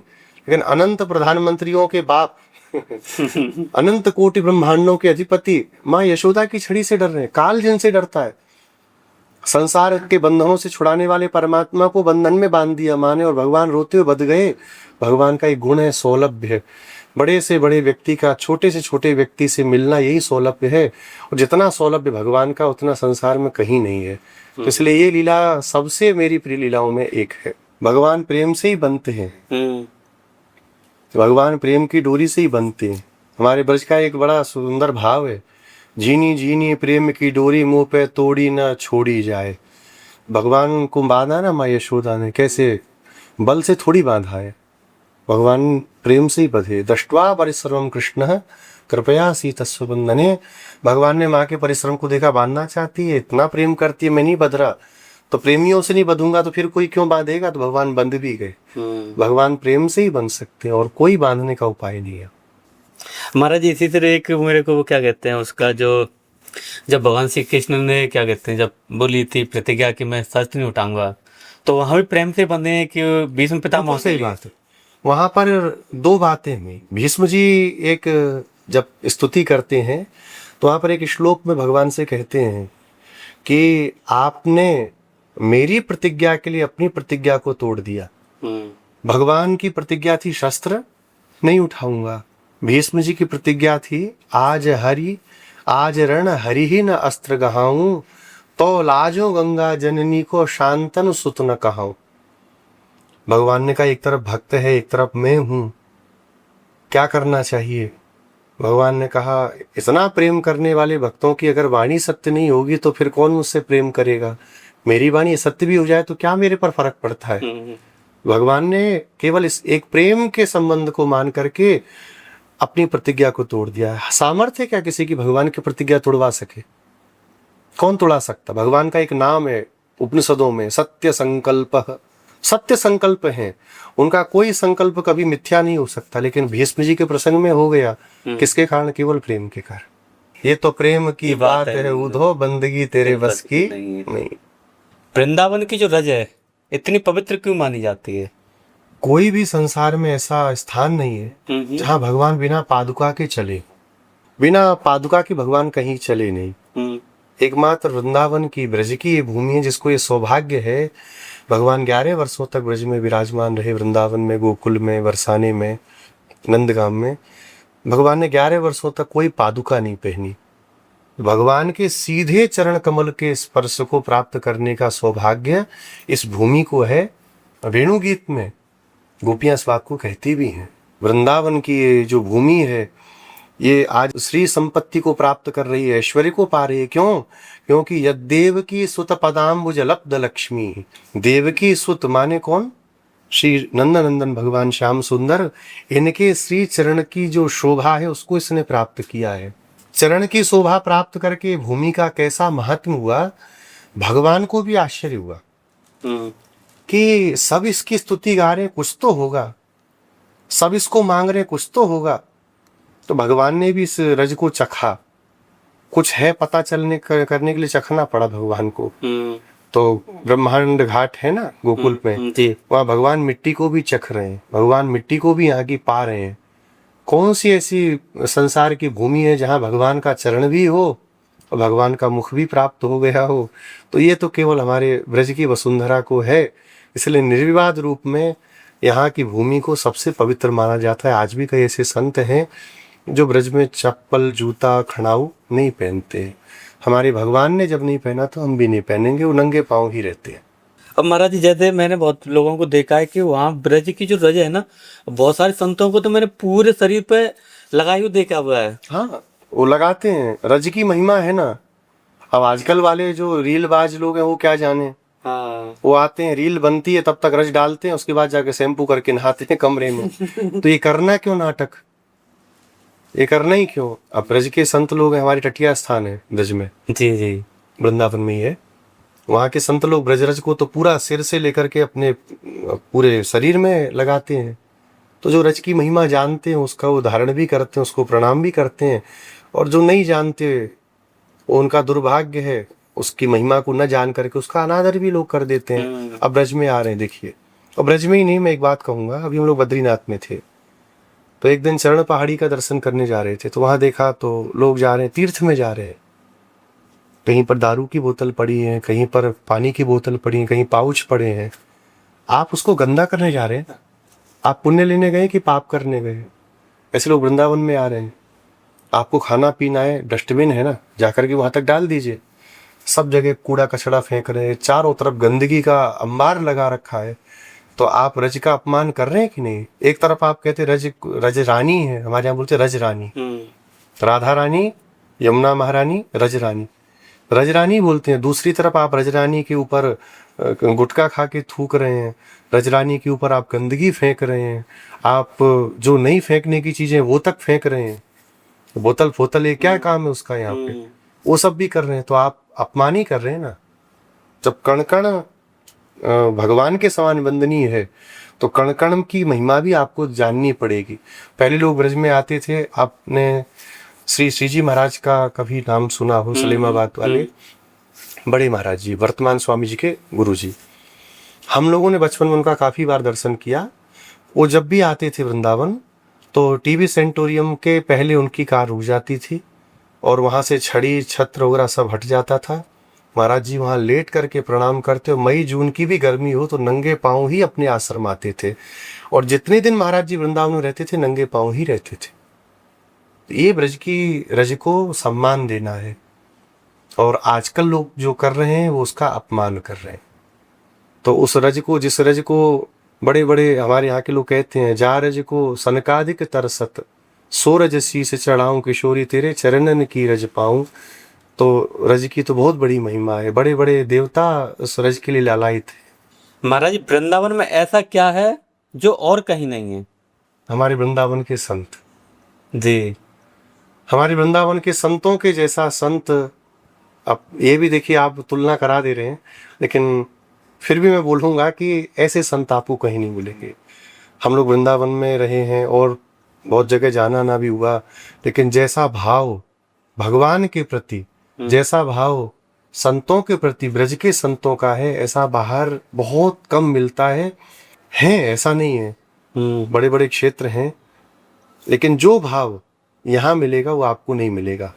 लेकिन अनंत प्रधानमंत्रियों के बाप अनंत कोटि ब्रह्मांडों के अधिपति माँ यशोदा की छड़ी से डर रहे हैं। काल जिनसे डरता है, संसार के बंधनों से छुड़ाने वाले परमात्मा को बंधन में बांध दिया माँ ने, और भगवान रोते हुए बध गए। भगवान का एक गुण है सौलभ्य। बड़े से बड़े व्यक्ति का छोटे से छोटे व्यक्ति से मिलना यही सौलभ्य है, और जितना सौलभ्य भगवान का उतना संसार में कहीं नहीं है। तो इसलिए ये लीला सबसे मेरी प्रिय लीलाओं में एक है। भगवान प्रेम से ही बनते हैं, भगवान प्रेम की डोरी से ही बनते हैं। हमारे ब्रज का एक बड़ा सुंदर भाव है, जीनी जीनी प्रेम की डोरी मुंह पे तोड़ी ना छोड़ी जाए। भगवान को बांधा ना माँ यशोदा ने, कैसे बल से थोड़ी बांधा है, भगवान प्रेम से ही बंधे। दृष्ट्वा परिश्रम कृष्ण कृपया सीतस्व बंधने। भगवान ने माँ के परिश्रम को देखा, बांधना चाहती है, इतना प्रेम करती है, मैं नहीं बंध रहा तो प्रेमियों से नहीं बंधूंगा तो फिर कोई क्यों बांधेगा, तो भगवान बंध भी गए। भगवान प्रेम से ही बंध सकते हैं और कोई बांधने का उपाय नहीं है। महाराज इसी तरह एक मेरे को वो क्या कहते हैं उसका, जो जब भगवान श्री कृष्ण ने क्या कहते हैं जब बोली थी प्रतिज्ञा कि मैं शस्त्र नहीं उठाऊंगा, तो वहां भी प्रेम से बंधे हैं कि भीष्म पितामह सही बात है। वहां पर दो बातें हैं। भीष्म जी एक जब स्तुति करते हैं तो वहां पर एक श्लोक में भगवान से कहते हैं कि आपने मेरी प्रतिज्ञा के लिए अपनी प्रतिज्ञा को तोड़ दिया। भगवान की प्रतिज्ञा थी शस्त्र नहीं उठाऊंगा, भीष्म जी की प्रतिज्ञा थी आज रण हरि ही न अस्त्र गहाऊं, तो लाजो गंगा जननी को शांतन सुत न कहाऊं। भगवान ने कहा एक तरफ भक्त है एक तरफ मैं हूं, क्या करना चाहिए। भगवान ने कहा इतना प्रेम करने वाले भक्तों की अगर वाणी सत्य नहीं होगी तो फिर कौन मुझसे प्रेम करेगा। मेरी वाणी सत्य भी हो जाए तो क्या मेरे पर फर्क पड़ता है। भगवान ने केवल इस एक प्रेम के संबंध को मान करके अपनी प्रतिज्ञा को तोड़ दिया। सामर्थ्य क्या किसी की भगवान की प्रतिज्ञा तोड़वा सके, कौन तोड़ा सकता। भगवान का एक नाम है उपनिषदों में, सत्य संकल्प। सत्य संकल्प है, उनका कोई संकल्प कभी मिथ्या नहीं हो सकता। लेकिन भीष्म जी के प्रसंग में हो गया, किसके कारण, केवल प्रेम के कारण। ये तो प्रेम की बात है उधो, बंदगी तेरे बस की नहीं। वृंदावन की जो रज है इतनी पवित्र क्यों मानी जाती है। कोई भी संसार में ऐसा स्थान नहीं है जहाँ भगवान बिना पादुका के चले। बिना पादुका के भगवान कहीं चले नहीं। एकमात्र वृंदावन की ब्रज की ये भूमि है जिसको ये सौभाग्य है। भगवान 11 वर्षों तक ब्रज में विराजमान रहे, वृंदावन में, गोकुल में, बरसाने में, नंदगाम में। भगवान ने 11 वर्षों तक कोई पादुका नहीं पहनी। भगवान के सीधे चरण कमल के स्पर्श को प्राप्त करने का सौभाग्य इस भूमि को है। वेणु गीत में गोपियां इस बात को कहती भी हैं। वृंदावन की ये जो भूमि है ये आज श्री संपत्ति को प्राप्त कर रही है, ऐश्वर्य को पा रही है। क्यों? क्योंकि यद्देव की सुत पदाम्बुज लब्ध लक्ष्मी। देव की सुत माने कौन? श्री नंदनंदन भगवान श्याम सुंदर। इनके श्री चरण की जो शोभा है उसको इसने प्राप्त किया है। चरण की शोभा प्राप्त करके भूमि का कैसा महत्व हुआ, भगवान को भी आश्चर्य हुआ कि सब इसकी स्तुति गा रहे, कुछ तो होगा, सब इसको मांग रहे, कुछ तो होगा। तो भगवान ने भी इस रज को चखा, कुछ है पता चलने करने के लिए चखना पड़ा भगवान को। तो ब्रह्मांड घाट है ना गोकुल में, वहाँ भगवान मिट्टी को भी चख रहे हैं, भगवान मिट्टी को भी यहाँ की पा रहे हैं। कौन सी ऐसी संसार की भूमि है जहाँ भगवान का चरण भी हो और भगवान का मुख भी प्राप्त हो गया हो। तो ये तो केवल हमारे ब्रज की वसुंधरा को है। इसलिए निर्विवाद रूप में यहाँ की भूमि को सबसे पवित्र माना जाता है। आज भी कई ऐसे संत हैं जो ब्रज में चप्पल जूता खड़ाऊ नहीं पहनते। हमारे भगवान ने जब नहीं पहना तो हम भी नहीं पहनेंगे, वो नंगे पाँव ही रहते हैं। अब महाराज जी जैसे मैंने बहुत लोगों को देखा है कि वहाँ ब्रज की जो रज है ना, बहुत सारे संतों को तो मैंने पूरे शरीर पे लगाई हुई देखा हुआ है। हाँ, वो लगाते हैं, रज की महिमा है ना। अब आजकल वाले जो रील बाज लोग हैं वो क्या जाने। हाँ। वो आते हैं, रील बनती है तब तक रज डालते हैं, उसके बाद जाके शैम्पू करके नहाते हैं कमरे में। तो ये करना क्यों नाटक, ये करना ही क्यों। अब ब्रज के संत लोग हैं, हमारी टटिया स्थान है ब्रज में, जी जी, वृंदावन में ही है। वहाँ के संत लोग ब्रजरज को तो पूरा सिर से लेकर के अपने पूरे शरीर में लगाते हैं। तो जो रज की महिमा जानते हैं उसका वो धारण भी करते हैं, उसको प्रणाम भी करते हैं। और जो नहीं जानते वो उनका दुर्भाग्य है, उसकी महिमा को न जान करके उसका अनादर भी लोग कर देते हैं। अब ब्रज में आ रहे हैं देखिए, और ब्रज में ही नहीं, मैं एक बात कहूँगा, अभी हम लोग बद्रीनाथ में थे तो एक दिन चरण पहाड़ी का दर्शन करने जा रहे थे। तो वहाँ देखा तो लोग जा रहे हैं, तीर्थ में जा रहे हैं। कहीं पर दारू की बोतल पड़ी है, कहीं पर पानी की बोतल पड़ी है, कहीं पाउच पड़े हैं। आप उसको गंदा करने जा रहे हैं ना, आप पुण्य लेने गए कि पाप करने गए। ऐसे लोग वृंदावन में आ रहे हैं। आपको खाना पीना है, डस्टबिन है ना, जाकर के वहां तक डाल दीजिए। सब जगह कूड़ा कचड़ा फेंक रहे हैं, चारों तरफ गंदगी का अंबार लगा रखा है। तो आप रज का अपमान कर रहे हैं कि नहीं? एक तरफ आप कहते रज रज रानी है, हमारे यहाँ बोलते रज रानी, राधा रानी, यमुना महारानी, रज रानी, रज रानी बोलते हैं। दूसरी तरफ आप रज रानी के ऊपर गुटखा खा के थूक रहे हैं, रज रानी के ऊपर आप गंदगी फेंक रहे हैं, आप जो नहीं फेंकने की चीजें वो तक फेंक रहे हैं। बोतल फोतल ये क्या काम है उसका यहाँ पे, वो सब भी कर रहे हैं। तो आप अपमान ही कर रहे हैं ना। जब कण कण भगवान के समान वंदनीय है तो कण कण की महिमा भी आपको जाननी पड़ेगी। पहले लोग ब्रज में आते थे, आपने श्री श्रीजी महाराज का कभी नाम सुना हो, सलीमाबाद वाले बड़े महाराज जी, वर्तमान स्वामी जी के गुरु जी। हम लोगों ने बचपन में उनका काफी बार दर्शन किया। वो जब भी आते थे वृंदावन तो टीवी सेंटोरियम के पहले उनकी कार रुक जाती थी और वहां से छड़ी छत्र वगैरह सब हट जाता था। महाराज जी वहां लेट करके प्रणाम करते, और मई जून की भी गर्मी हो तो नंगे पांव ही अपने आश्रम आते थे। और जितने दिन महाराज जी वृंदावन में रहते थे नंगे पांव ही रहते थे। ये ब्रज की रज को सम्मान देना है, और आजकल लोग जो कर रहे हैं वो उसका अपमान कर रहे हैं। तो उस रज को, जिस रज को बड़े बड़े हमारे यहाँ के लोग कहते हैं, जा रज को सनकादिक तरसत, सो रज शीस चढ़ाऊं किशोरी तेरे चरणन की रज पाऊं। तो रज की तो बहुत बड़ी महिमा है, बड़े बड़े देवता उस रज के लिए लालायित है। महाराज वृंदावन में ऐसा क्या है जो और कहीं नहीं है? हमारे वृंदावन के संत जी, हमारे वृंदावन के संतों के जैसा संत, अब ये भी देखिए आप तुलना करा दे रहे हैं, लेकिन फिर भी मैं बोलूँगा कि ऐसे संत आपको कहीं नहीं मिलेंगे। हम लोग वृंदावन में रहे हैं और बहुत जगह जाना ना भी हुआ, लेकिन जैसा भाव भगवान के प्रति, जैसा भाव संतों के प्रति ब्रज के संतों का है, ऐसा बाहर बहुत कम मिलता है। ऐसा नहीं है, बड़े बड़े क्षेत्र हैं, लेकिन जो भाव यहाँ मिलेगा वो आपको नहीं मिलेगा।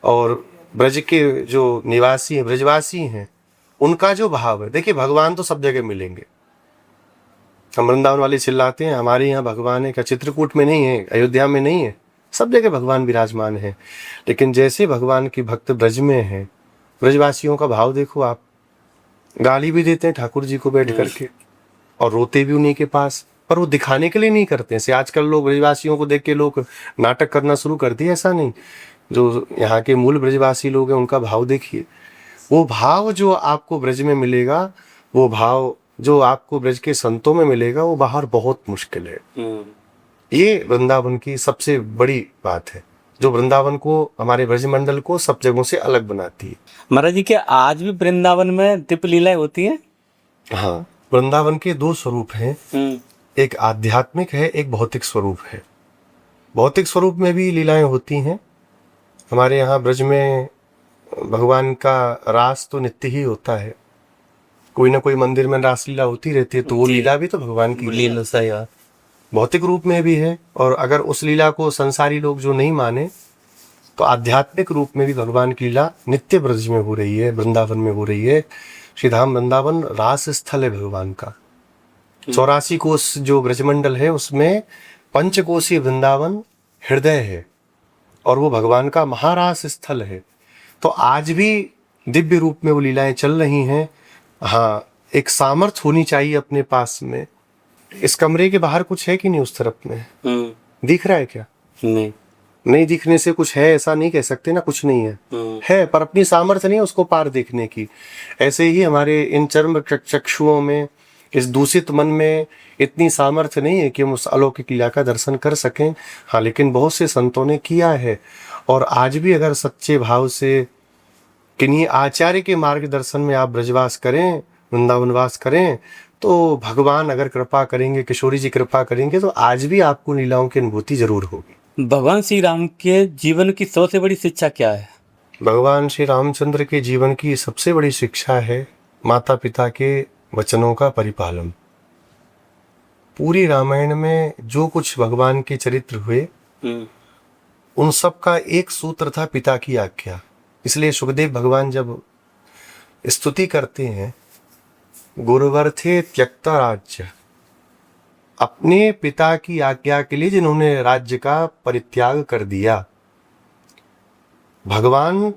और ब्रज के जो निवासी हैं, ब्रजवासी हैं, उनका जो भाव है, देखिए भगवान तो सब जगह मिलेंगे। हम वृंदावन वाले चिल्लाते हैं हमारे यहाँ भगवान है, क्या चित्रकूट में नहीं है, अयोध्या में नहीं है? सब जगह भगवान विराजमान है। लेकिन जैसे भगवान की भक्त ब्रज में है, ब्रजवासियों का भाव देखो आप। गाली भी देते हैं ठाकुर जी को बैठ करके, और रोते भी उन्हीं के पास, पर वो दिखाने के लिए नहीं करते हैं। आजकल लोग ब्रजवासियों को देख के लोग नाटक करना शुरू कर दिए, ऐसा नहीं। जो यहाँ के मूल ब्रजवासी लोग हैं उनका भाव देखिए। वो भाव जो आपको ब्रज में मिलेगा, वो भाव जो आपको ब्रज के संतों में मिलेगा, वो बाहर बहुत मुश्किल है। ये वृंदावन की सबसे बड़ी बात है, जो वृंदावन को, हमारे ब्रज मंडल को सब जगहों से अलग बनाती है। महाराज जी क्या आज भी वृंदावन में दीप लीलाएं होती हैं? हाँ, वृंदावन के दो स्वरूप हैं, एक आध्यात्मिक है, एक भौतिक स्वरूप है। भौतिक स्वरूप में भी लीलाएं होती हैं। हमारे यहाँ ब्रज में भगवान का रास तो नित्य ही होता है, कोई ना कोई मंदिर में रासलीला होती रहती है, तो वो लीला भी तो भगवान की लीला सही बात। भौतिक रूप में भी है। और अगर उस लीला को संसारी लोग जो नहीं माने, तो आध्यात्मिक रूप में भी भगवान की लीला नित्य ब्रज में हो रही है, वृंदावन में हो रही है। श्रीधाम वृंदावन रास स्थल है भगवान का। 84 कोष जो ब्रजमंडल है उसमें पंचकोशीय वृंदावन हृदय है, और वो भगवान का महारास स्थल है। तो आज भी दिव्य रूप में वो लीलाएं चल रही हैं। हाँ, एक सामर्थ्य होनी चाहिए अपने पास में। इस कमरे के बाहर कुछ है कि नहीं उस तरफ में? दिख रहा है क्या? नहीं दिखने से कुछ है ऐसा नहीं कह सकते ना, कुछ नहीं है, पर अपनी सामर्थ्य नहीं है उसको पार देखने की। ऐसे ही हमारे इन चर्म चक्षुओं में, इस दूषित मन में इतनी सामर्थ्य नहीं है कि हम उस अलौकिक लीला का दर्शन कर सकें। हाँ, लेकिन बहुत से संतों ने किया है, और आज भी अगर सच्चे भाव से किन्हीं आचार्य के मार्गदर्शन में आप ब्रजवास करें, वृंदावनवास करें, तो भगवान अगर कृपा करेंगे, किशोरी जी कृपा करेंगे, तो आज भी आपको लीलाओं की अनुभूति जरूर होगी। भगवान श्री राम के जीवन की सबसे बड़ी शिक्षा क्या है? भगवान श्री रामचंद्र के जीवन की सबसे बड़ी शिक्षा है माता पिता के वचनों का परिपालन। पूरी रामायण में जो कुछ भगवान के चरित्र हुए, उन सब का एक सूत्र था, पिता की आज्ञा। इसलिए सुखदेव भगवान जब स्तुति करते हैं, गुरुवर्थे त्यक्ता राज्य, अपने पिता की आज्ञा के लिए जिन्होंने राज्य का परित्याग कर दिया। भगवान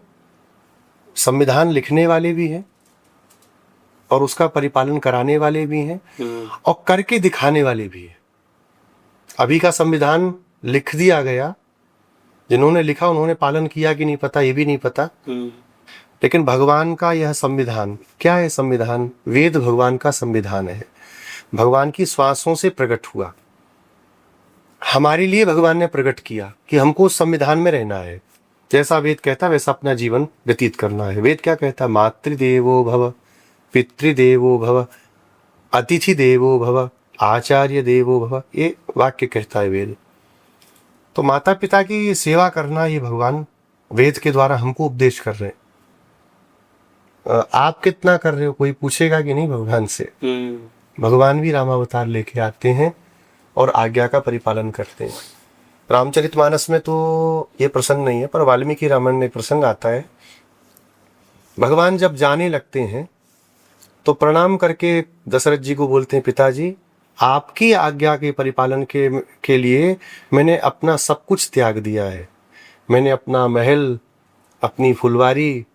संविधान लिखने वाले भी हैं और उसका परिपालन कराने वाले भी हैं और करके दिखाने वाले भी हैं। अभी का संविधान लिख दिया गया, जिन्होंने लिखा उन्होंने पालन किया कि नहीं पता, ये भी नहीं पता। लेकिन भगवान का यह संविधान क्या है? संविधान वेद भगवान का संविधान है, भगवान की श्वासों से प्रकट हुआ। हमारे लिए भगवान ने प्रकट किया कि हमको उस संविधान में रहना है। जैसा वेद कहता है वैसा अपना जीवन व्यतीत करना है। वेद क्या कहता है? मातृदेवो भव, पितृदेवो भव, अतिथि देवो भव, आचार्य देवो भव, ये वाक्य कहता है वेद। तो माता पिता की सेवा करना ये भगवान वेद के द्वारा हमको उपदेश कर रहे हैं। आप कितना कर रहे हो कोई पूछेगा कि नहीं भगवान से। भगवान भी रामावतार लेके आते हैं और आज्ञा का परिपालन करते हैं। रामचरितमानस में तो ये प्रसंग नहीं है, पर वाल्मीकि रामायण में प्रसंग आता है। भगवान जब जाने लगते हैं तो प्रणाम करके दशरथ जी को बोलते हैं, पिताजी आपकी आज्ञा के परिपालन के लिए मैंने अपना सब कुछ त्याग दिया है। मैंने अपना महल, अपनी फुलवारी,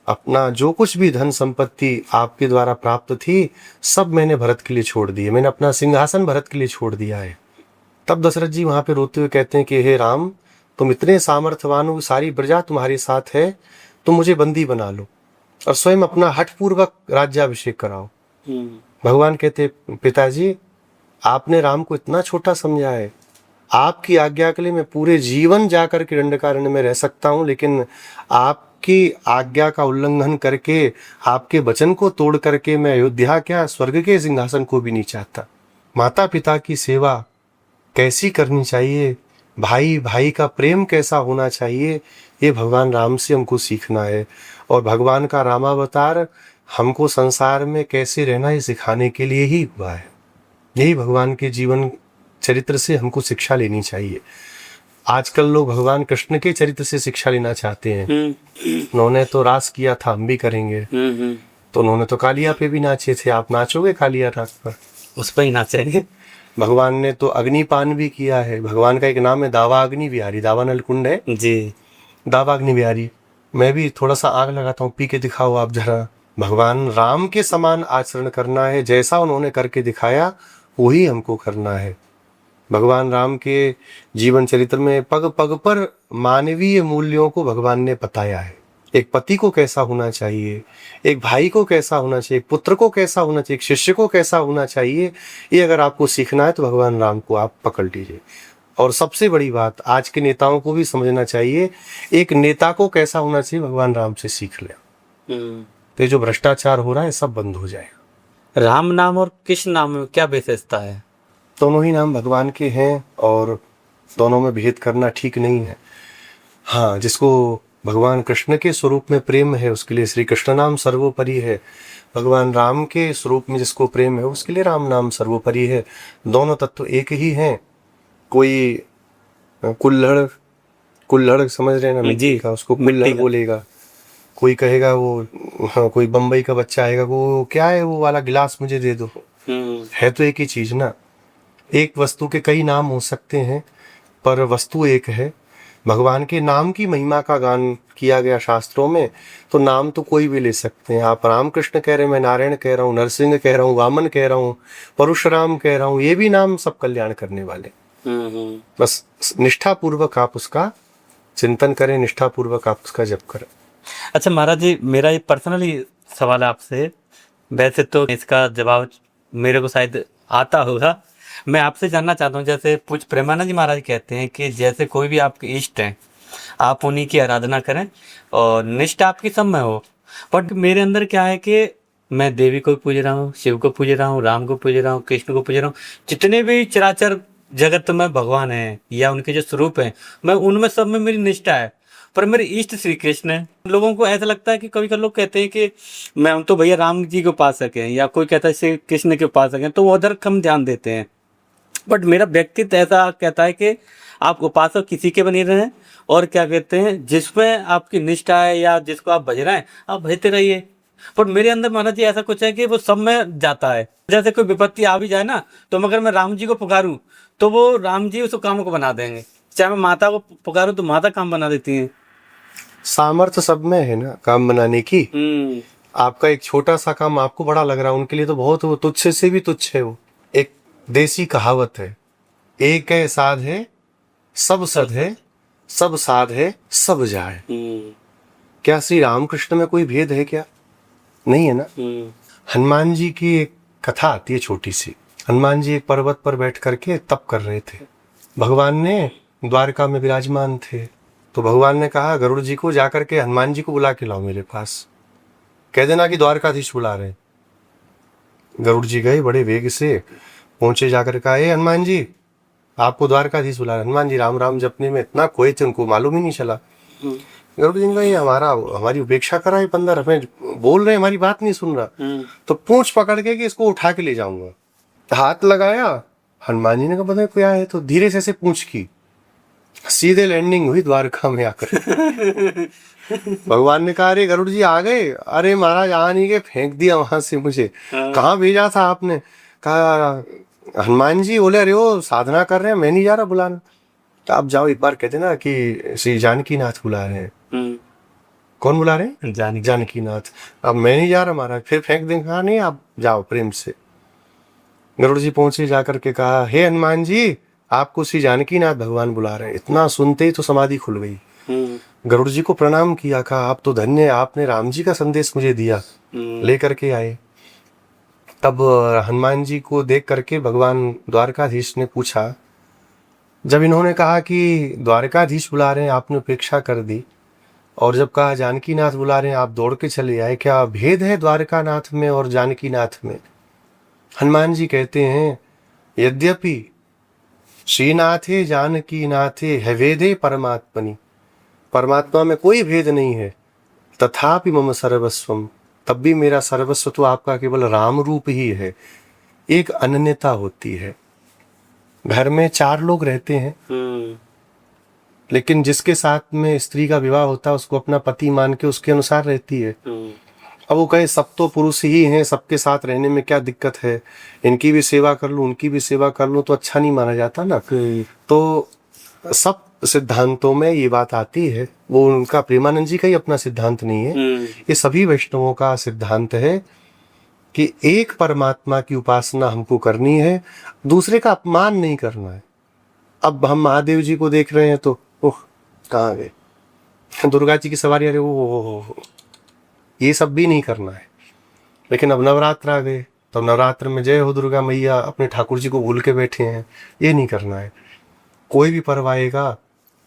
अपना जो कुछ भी धन संपत्ति आपके द्वारा प्राप्त थी, सब मैंने भरत के लिए छोड़ दिए। मैंने अपना सिंहासन भरत के लिए छोड़ दिया है। तब दशरथ जी वहां पे रोते हुए कहते हैं कि हे राम, तुम इतने सामर्थ्यवान हो, सारी प्रजा तुम्हारे साथ है, तुम मुझे बंदी बना लो और स्वयं अपना हठपूर्वक राज्याभिषेक कराओ। भगवान कहते, पिताजी आपने राम को इतना छोटा समझा है। आपकी आज्ञा के लिए मैं पूरे जीवन जाकर के दंडकारण्य में रह सकता हूँ, लेकिन आपकी आज्ञा का उल्लंघन करके, आपके वचन को तोड़ करके मैं अयोध्या क्या स्वर्ग के सिंहासन को भी नहीं चाहता। माता पिता की सेवा कैसी करनी चाहिए, भाई भाई का प्रेम कैसा होना चाहिए, ये भगवान राम से हमको सीखना है। और भगवान का रामावतार हमको संसार में कैसे रहना ये सिखाने के लिए ही हुआ है। यही भगवान के जीवन चरित्र से हमको शिक्षा लेनी चाहिए। आजकल लोग भगवान कृष्ण के चरित्र से शिक्षा लेना चाहते हैं। उन्होंने तो रास किया था, हम भी करेंगे। तो उन्होंने तो कालिया पे भी नाचे थे, आप नाचोगे कालिया राग पर? उस पर ही नाचेंगे। भगवान ने तो अग्निपान भी किया है। भगवान का एक नाम है दावाग्नि बिहारी, दावानल कुंड है जी, दावाग्नि बिहारी। मैं भी थोड़ा सा आग लगाता हूँ, पी के दिखाओ आप जरा। भगवान राम के समान आचरण करना है, जैसा उन्होंने करके दिखाया वही हमको करना है। भगवान राम के जीवन चरित्र में पग पग पर मानवीय मूल्यों को भगवान ने बताया है। एक पति को कैसा होना चाहिए, एक भाई को कैसा होना चाहिए, एक पुत्र को कैसा होना चाहिए, एक शिष्य को कैसा होना चाहिए, ये अगर आपको सीखना है तो भगवान राम को आप पकड़ लीजिए। और सबसे बड़ी बात आज के नेताओं को भी समझना चाहिए, एक नेता को कैसा होना चाहिए भगवान राम से सीख ले। तो ये जो भ्रष्टाचार हो रहा है सब बंद हो जाएगा। राम नाम और कृष्ण नाम में क्या विशेषता है? दोनों ही नाम भगवान के हैं और दोनों में भेद करना ठीक नहीं है। हाँ, जिसको भगवान कृष्ण के स्वरूप में प्रेम है उसके लिए श्री कृष्ण नाम सर्वोपरि है। भगवान राम के स्वरूप में जिसको प्रेम है उसके लिए राम नाम सर्वोपरि है। दोनों तत्व एक ही हैं। कोई कुल्हड़ समझ रहे हैं ना, मिट्टी का, उसको कुल्हड़ बोलेगा। कोई कहेगा वो, हाँ, कोई बम्बई का बच्चा आएगा, वो क्या है वो वाला गिलास मुझे दे दो। है तो एक ही चीज ना। एक वस्तु के कई नाम हो सकते हैं पर वस्तु एक है। भगवान के नाम की महिमा का गान किया गया शास्त्रों में, तो नाम तो कोई भी ले सकते हैं। आप रामकृष्ण कह रहे हैं, मैं नारायण कह रहा हूँ, नरसिंह कह रहा हूँ, वामन कह रहा हूँ, परशुराम कह रहा हूँ, ये भी नाम सब कल्याण करने वाले। बस निष्ठापूर्वक आप उसका चिंतन करें, निष्ठापूर्वक आप उसका जप करें। अच्छा महाराज जी, मेरा ये पर्सनली सवाल है आपसे। वैसे तो इसका जवाब मेरे को शायद आता होगा। मैं आपसे जानना चाहता हूँ, जैसे पूज्य प्रेमानंद जी महाराज कहते हैं कि जैसे कोई भी आपके इष्ट हैं, आप उन्हीं की आराधना करें और निष्ठा आपकी सब में हो। बट मेरे अंदर क्या है कि मैं देवी को पूज रहा हूँ, शिव को पूज रहा हूँ, राम को पूज रहा हूँ, कृष्ण को पूज रहा हूँ, जितने भी चराचर जगत में भगवान हैं या उनके जो स्वरूप हैं, मैं उनमें सब में मेरी निष्ठा है। पर मेरे इष्ट श्री कृष्ण है। लोगों को ऐसा लगता है कि कभी कभी लोग कहते हैं कि मैं हम तो भैया राम जी के उपासक हैं, या कोई कहता है श्री कृष्ण के उपासक हैं, तो वो उधर कम ध्यान देते हैं। बट मेरा व्यक्तित्व ऐसा कहता है कि आप उपासक किसी के बने रहें और क्या कहते हैं, जिसमें आपकी निष्ठा है या जिसको आप भज रहे हैं आप भजते रहिए। पर मेरे अंदर महाराज जी ऐसा कुछ है कि वो सब में जाता है। जैसे कोई विपत्ति आ भी जाए ना, तो अगर मैं राम जी को पुकारूं तो वो राम जी उस काम को बना देंगे। चाहे मैं माता को पुकारूं तो माता काम बना देती है। सामर्थ्य सब में है ना काम बनाने की। आपका एक छोटा सा काम आपको बड़ा लग रहा है, उनके लिए तो बहुत वो तुच्छ से भी तुच्छ है। वो एक देसी कहावत है, एक है साध है सब सद है, सब साध है सब जाए। क्या श्री रामकृष्ण में कोई भेद है क्या? नहीं है ना। हनुमान जी की एक कथा आती है छोटी सी। हनुमान जी एक पर्वत पर बैठ करके तप कर रहे थे। भगवान ने द्वारका में विराजमान थे, तो भगवान ने कहा गरुड़ जी को जाकर के हनुमान जी को बुला के लाओ मेरे पास, कह देना कि द्वारकाधीश बुला रहे। गरुड़ जी गए, बड़े वेग से पहुंचे, जाकर कहा ए हनुमान जी आपको द्वारकाधीश बुला रहे। हनुमान जी राम राम जपने में इतना खोए थे उनको मालूम ही नहीं चला। गरुड़ जी ने कहा ये हमारी उपेक्षा करा है बंदर, हमें बोल रहे हमारी बात नहीं सुन रहा। तो पूंछ पकड़ के कि इसको उठा के ले जाऊंगा। हाथ लगाया, हनुमान जी ने कहा पता है क्या है, तो धीरे से ऐसे पूंछ की, सीधे लैंडिंग हुई द्वारका में आकर। भगवान ने कहा अरे गरुड़ जी आ गए? अरे महाराज आ नहीं गए, फेंक दिया वहां से मुझे। कहाँ भेजा था आपने? कहा हनुमान जी। बोले अरे वो साधना कर रहे हैं, मैं नहीं जा रहा बुलाना। तो आप जाओ एक बार कहते ना कि श्री जानकी नाथ बुला रहे हैं। कौन बुला रहे हैं? जानकी नाथ। अब मैं नहीं जा रहा महाराज, फिर फेंक देंगे। कहा नहीं आप जाओ प्रेम से। गरुड़ जी पहुंचे, जाकर के कहा हे हनुमान जी आपको श्री जानकी नाथ भगवान बुला रहे हैं। इतना सुनते ही तो समाधि खुल गई। गरुड़ जी को प्रणाम किया, कहा आप तो धन्य, आपने राम जी का संदेश मुझे दिया, लेकर के आए। तब हनुमान जी को देख करके भगवान द्वारकाधीश ने पूछा, जब इन्होंने कहा कि द्वारकाधीश बुला रहे हैं आपने उपेक्षा कर दी, और जब कहा जानकी नाथ बुला रहे हैं आप दौड़ के चले आए, क्या भेद है द्वारका नाथ में और जानकी नाथ में? हनुमान जी कहते हैं यद्यपि श्रीनाथे जानकी नाथे है वेदे परमात्मनि, परमात्मा में कोई भेद नहीं है, तथापि मम सर्वस्वम, तब भी मेरा सर्वस्व तो आपका केवल राम रूप ही है। एक अनन्यता होती है। घर में 4 लोग रहते हैं, लेकिन जिसके साथ में स्त्री का विवाह होता है उसको अपना पति मान के उसके अनुसार रहती है। अब वो कहे सब तो पुरुष ही हैं, सबके साथ रहने में क्या दिक्कत है, इनकी भी सेवा कर लूं उनकी भी सेवा कर लूं, तो अच्छा नहीं माना जाता ना। तो सब सिद्धांतों में ये बात आती है, वो उनका प्रेमानंद जी का ही अपना सिद्धांत नहीं है, ये सभी वैष्णवों का सिद्धांत है कि एक परमात्मा की उपासना हमको करनी है, दूसरे का अपमान नहीं करना है। अब हम महादेव जी को देख रहे हैं तो ओह कहाँ गए, दुर्गा जी की सवारी, अरे वो ये सब भी नहीं करना है। लेकिन अब नवरात्र आ गए, तो नवरात्र में जय हो दुर्गा मैया, अपने ठाकुर जी को भूल के बैठे हैं, ये नहीं करना है। कोई भी पर्व आएगा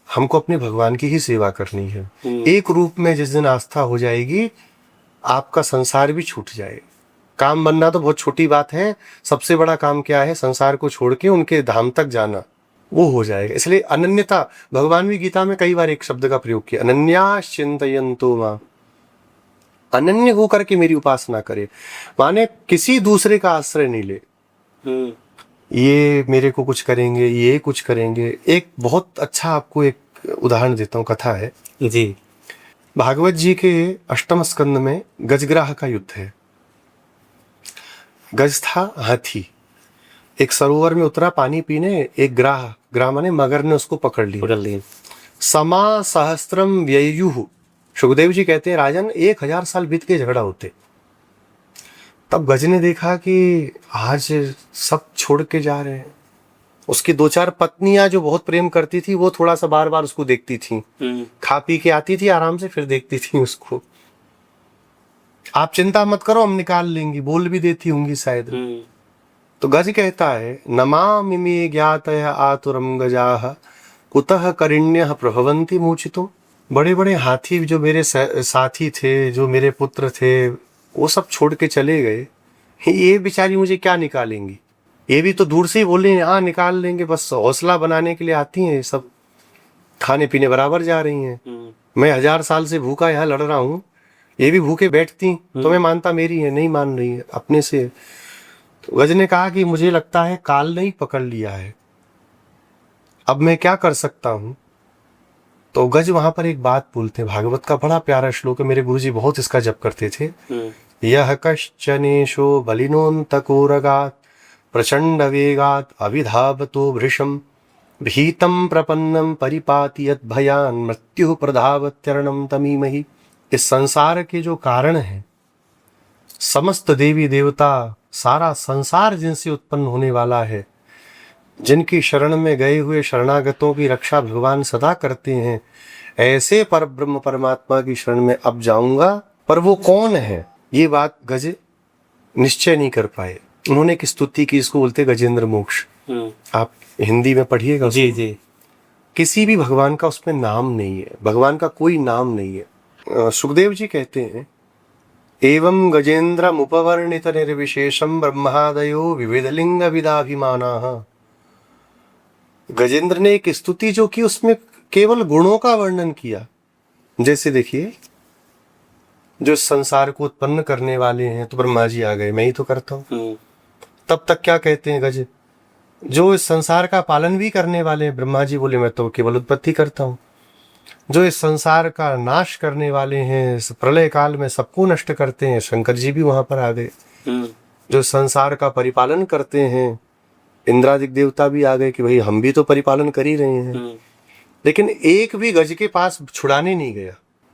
हमको अपने भगवान की ही सेवा करनी है। एक रूप में जिस दिन आस्था हो जाएगी आपका संसार भी छूट जाएगा। काम बनना तो बहुत छोटी बात है, सबसे बड़ा काम क्या है, संसार को छोड़ के उनके धाम तक जाना, वो हो जाएगा। इसलिए अनन्यता, भगवान भी गीता में कई बार एक शब्द का प्रयोग किया, अनन्याश्चिन्तयन्तो मां, अनन्य होकर के मेरी उपासना करे, माने किसी दूसरे का आश्रय नहीं ले, ये मेरे को कुछ करेंगे ये कुछ करेंगे। एक बहुत अच्छा आपको एक उदाहरण देता हूँ, कथा है जी। भागवत जी के 8वें स्कंद में गजग्राह का युद्ध है। गज था हाथी, एक सरोवर में उतरा पानी पीने, एक ग्राह माने मगर ने उसको पकड़ लिया। समा सहस्त्रम व्ययुः, सुखदेव जी कहते हैं राजन 1000 साल बीत के झगड़ा होते। तब गज ने देखा कि आज सब छोड़ के जा रहे हैं। उसकी 2-4 पत्नियां जो बहुत प्रेम करती थी वो थोड़ा सा बार बार उसको देखती थी, खा पी के आती थी आराम से, फिर देखती थी उसको। आप चिंता मत करो हम निकाल लेंगी, बोल भी देती होंगी शायद। तो गज कहता है नमामि मे ज्ञातय आतुरम गजाः कुतः करिण्यः प्रभवन्ति मूर्छितुम्। बड़े बड़े हाथी जो मेरे साथी थे, जो मेरे पुत्र थे, वो सब छोड़ के चले गए, ये बेचारी मुझे क्या निकालेंगी। ये भी तो दूर से ही बोले हाँ निकाल लेंगे, बस हौसला बनाने के लिए आती हैं, सब खाने पीने बराबर जा रही हैं। मैं 1000 साल से भूखा यहाँ लड़ रहा हूँ, ये भी भूखे बैठती, तो मैं मानता मेरी है, नहीं मान रही है अपने से। तो गज ने कहा कि मुझे लगता है काल ने ही पकड़ लिया है, अब मैं क्या कर सकता हूँ। तो गज वहां पर एक बात बोलते हैं, भागवत का बड़ा प्यारा श्लोक है, मेरे गुरुजी बहुत इसका जप करते थे। यह कश्चनेशो बलिनोन्तकोरगात् प्रचंड वेगात् अविधावतो भृशम भीतम प्रपन्नम परिपाति यद भयान मृत्यु प्रधावत्यरणम तमीमहि। इस संसार के जो कारण है, समस्त देवी देवता, सारा संसार जिनसे उत्पन्न होने वाला है, जिनकी शरण में गए हुए शरणागतों की रक्षा भगवान सदा करते हैं, ऐसे पर ब्रह्म परमात्मा की शरण में अब जाऊंगा। पर वो कौन है, ये बात गज निश्चय नहीं कर पाए। उन्होंने एक स्तुति की, इसको बोलते गजेंद्र मोक्ष। आप हिंदी में पढ़िएगा। जी जी। किसी भी भगवान का उसमें नाम नहीं है, भगवान का कोई नाम नहीं है। सुखदेव जी कहते हैं, एवं गजेंद्र मुपवर्णित निर्विशेषम ब्रह्मादयो विविधलिंग विदाभिमानाः। गजेंद्र ने एक स्तुति जो की, उसमें केवल गुणों का वर्णन किया। जैसे देखिए, जो संसार को उत्पन्न करने वाले हैं तो ब्रह्मा जी आ गए, मैं ही तो करता हूँ। तब तक क्या कहते हैं गज, जो इस संसार का पालन भी करने वाले हैं, ब्रह्मा जी बोले मैं तो केवल उत्पत्ति करता हूँ। जो इस संसार का नाश करने वाले हैं, इस प्रलय काल में सबको नष्ट करते हैं, शंकर जी भी वहां पर आ गए। जो संसार का परिपालन करते हैं, इंद्रादिक देवता भी आ गए कि भाई हम भी तो परिपालन कर ही रहे हैं। लेकिन एक भी गज के पास छुड़ाने नहीं गया,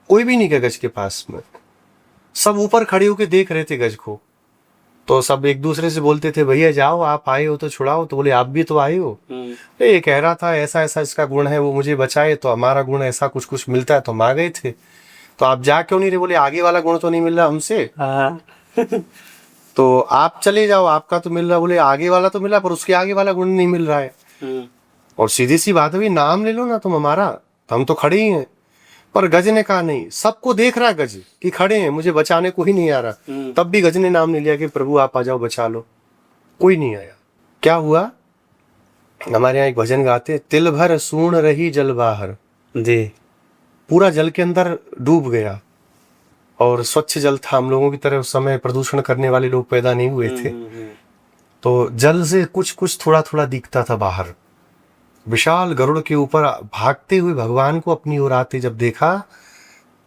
कोई भी नहीं गया गज के पास में। सब ऊपर खड़े होकर देख रहे थे गज को। तो सब एक दूसरे से बोलते थे, भैया जाओ, आप आए हो तो छुड़ाओ। तो बोले आप भी तो आए हो। ये कह रहा था ऐसा ऐसा इसका गुण है, वो मुझे बचाए, तो हमारा गुण ऐसा कुछ कुछ मिलता है, तो हम आ गए थे। तो आप जा क्यों नहीं रहे? बोले आगे वाला गुण तो नहीं मिल रहा हमसे। तो आप चले जाओ, आपका तो मिल रहा। बोले आगे वाला तो मिला, पर उसके आगे वाला गुण नहीं मिल रहा है। और सीधी सी बात है, नाम ले लो ना तुम हमारा, तो हम तो खड़े ही हैं। पर गज ने कहा नहीं, सबको देख रहा गज कि खड़े हैं, मुझे बचाने को ही नहीं आ रहा। तब भी गज ने नाम नहीं लिया कि प्रभु आप आ जाओ बचा लो। कोई नहीं आया। क्या हुआ, हमारे यहाँ एक भजन गाते, तिल भर सूण रही जल बाहर। जी। पूरा जल के अंदर डूब गया, और स्वच्छ जल था। हम लोगों की तरह उस समय प्रदूषण करने वाले लोग पैदा नहीं हुए थे। तो जल से कुछ कुछ थोड़ा थोड़ा दिखता था बाहर। विशाल गरुड़ के ऊपर भागते हुए भगवान को अपनी ओर आते जब देखा,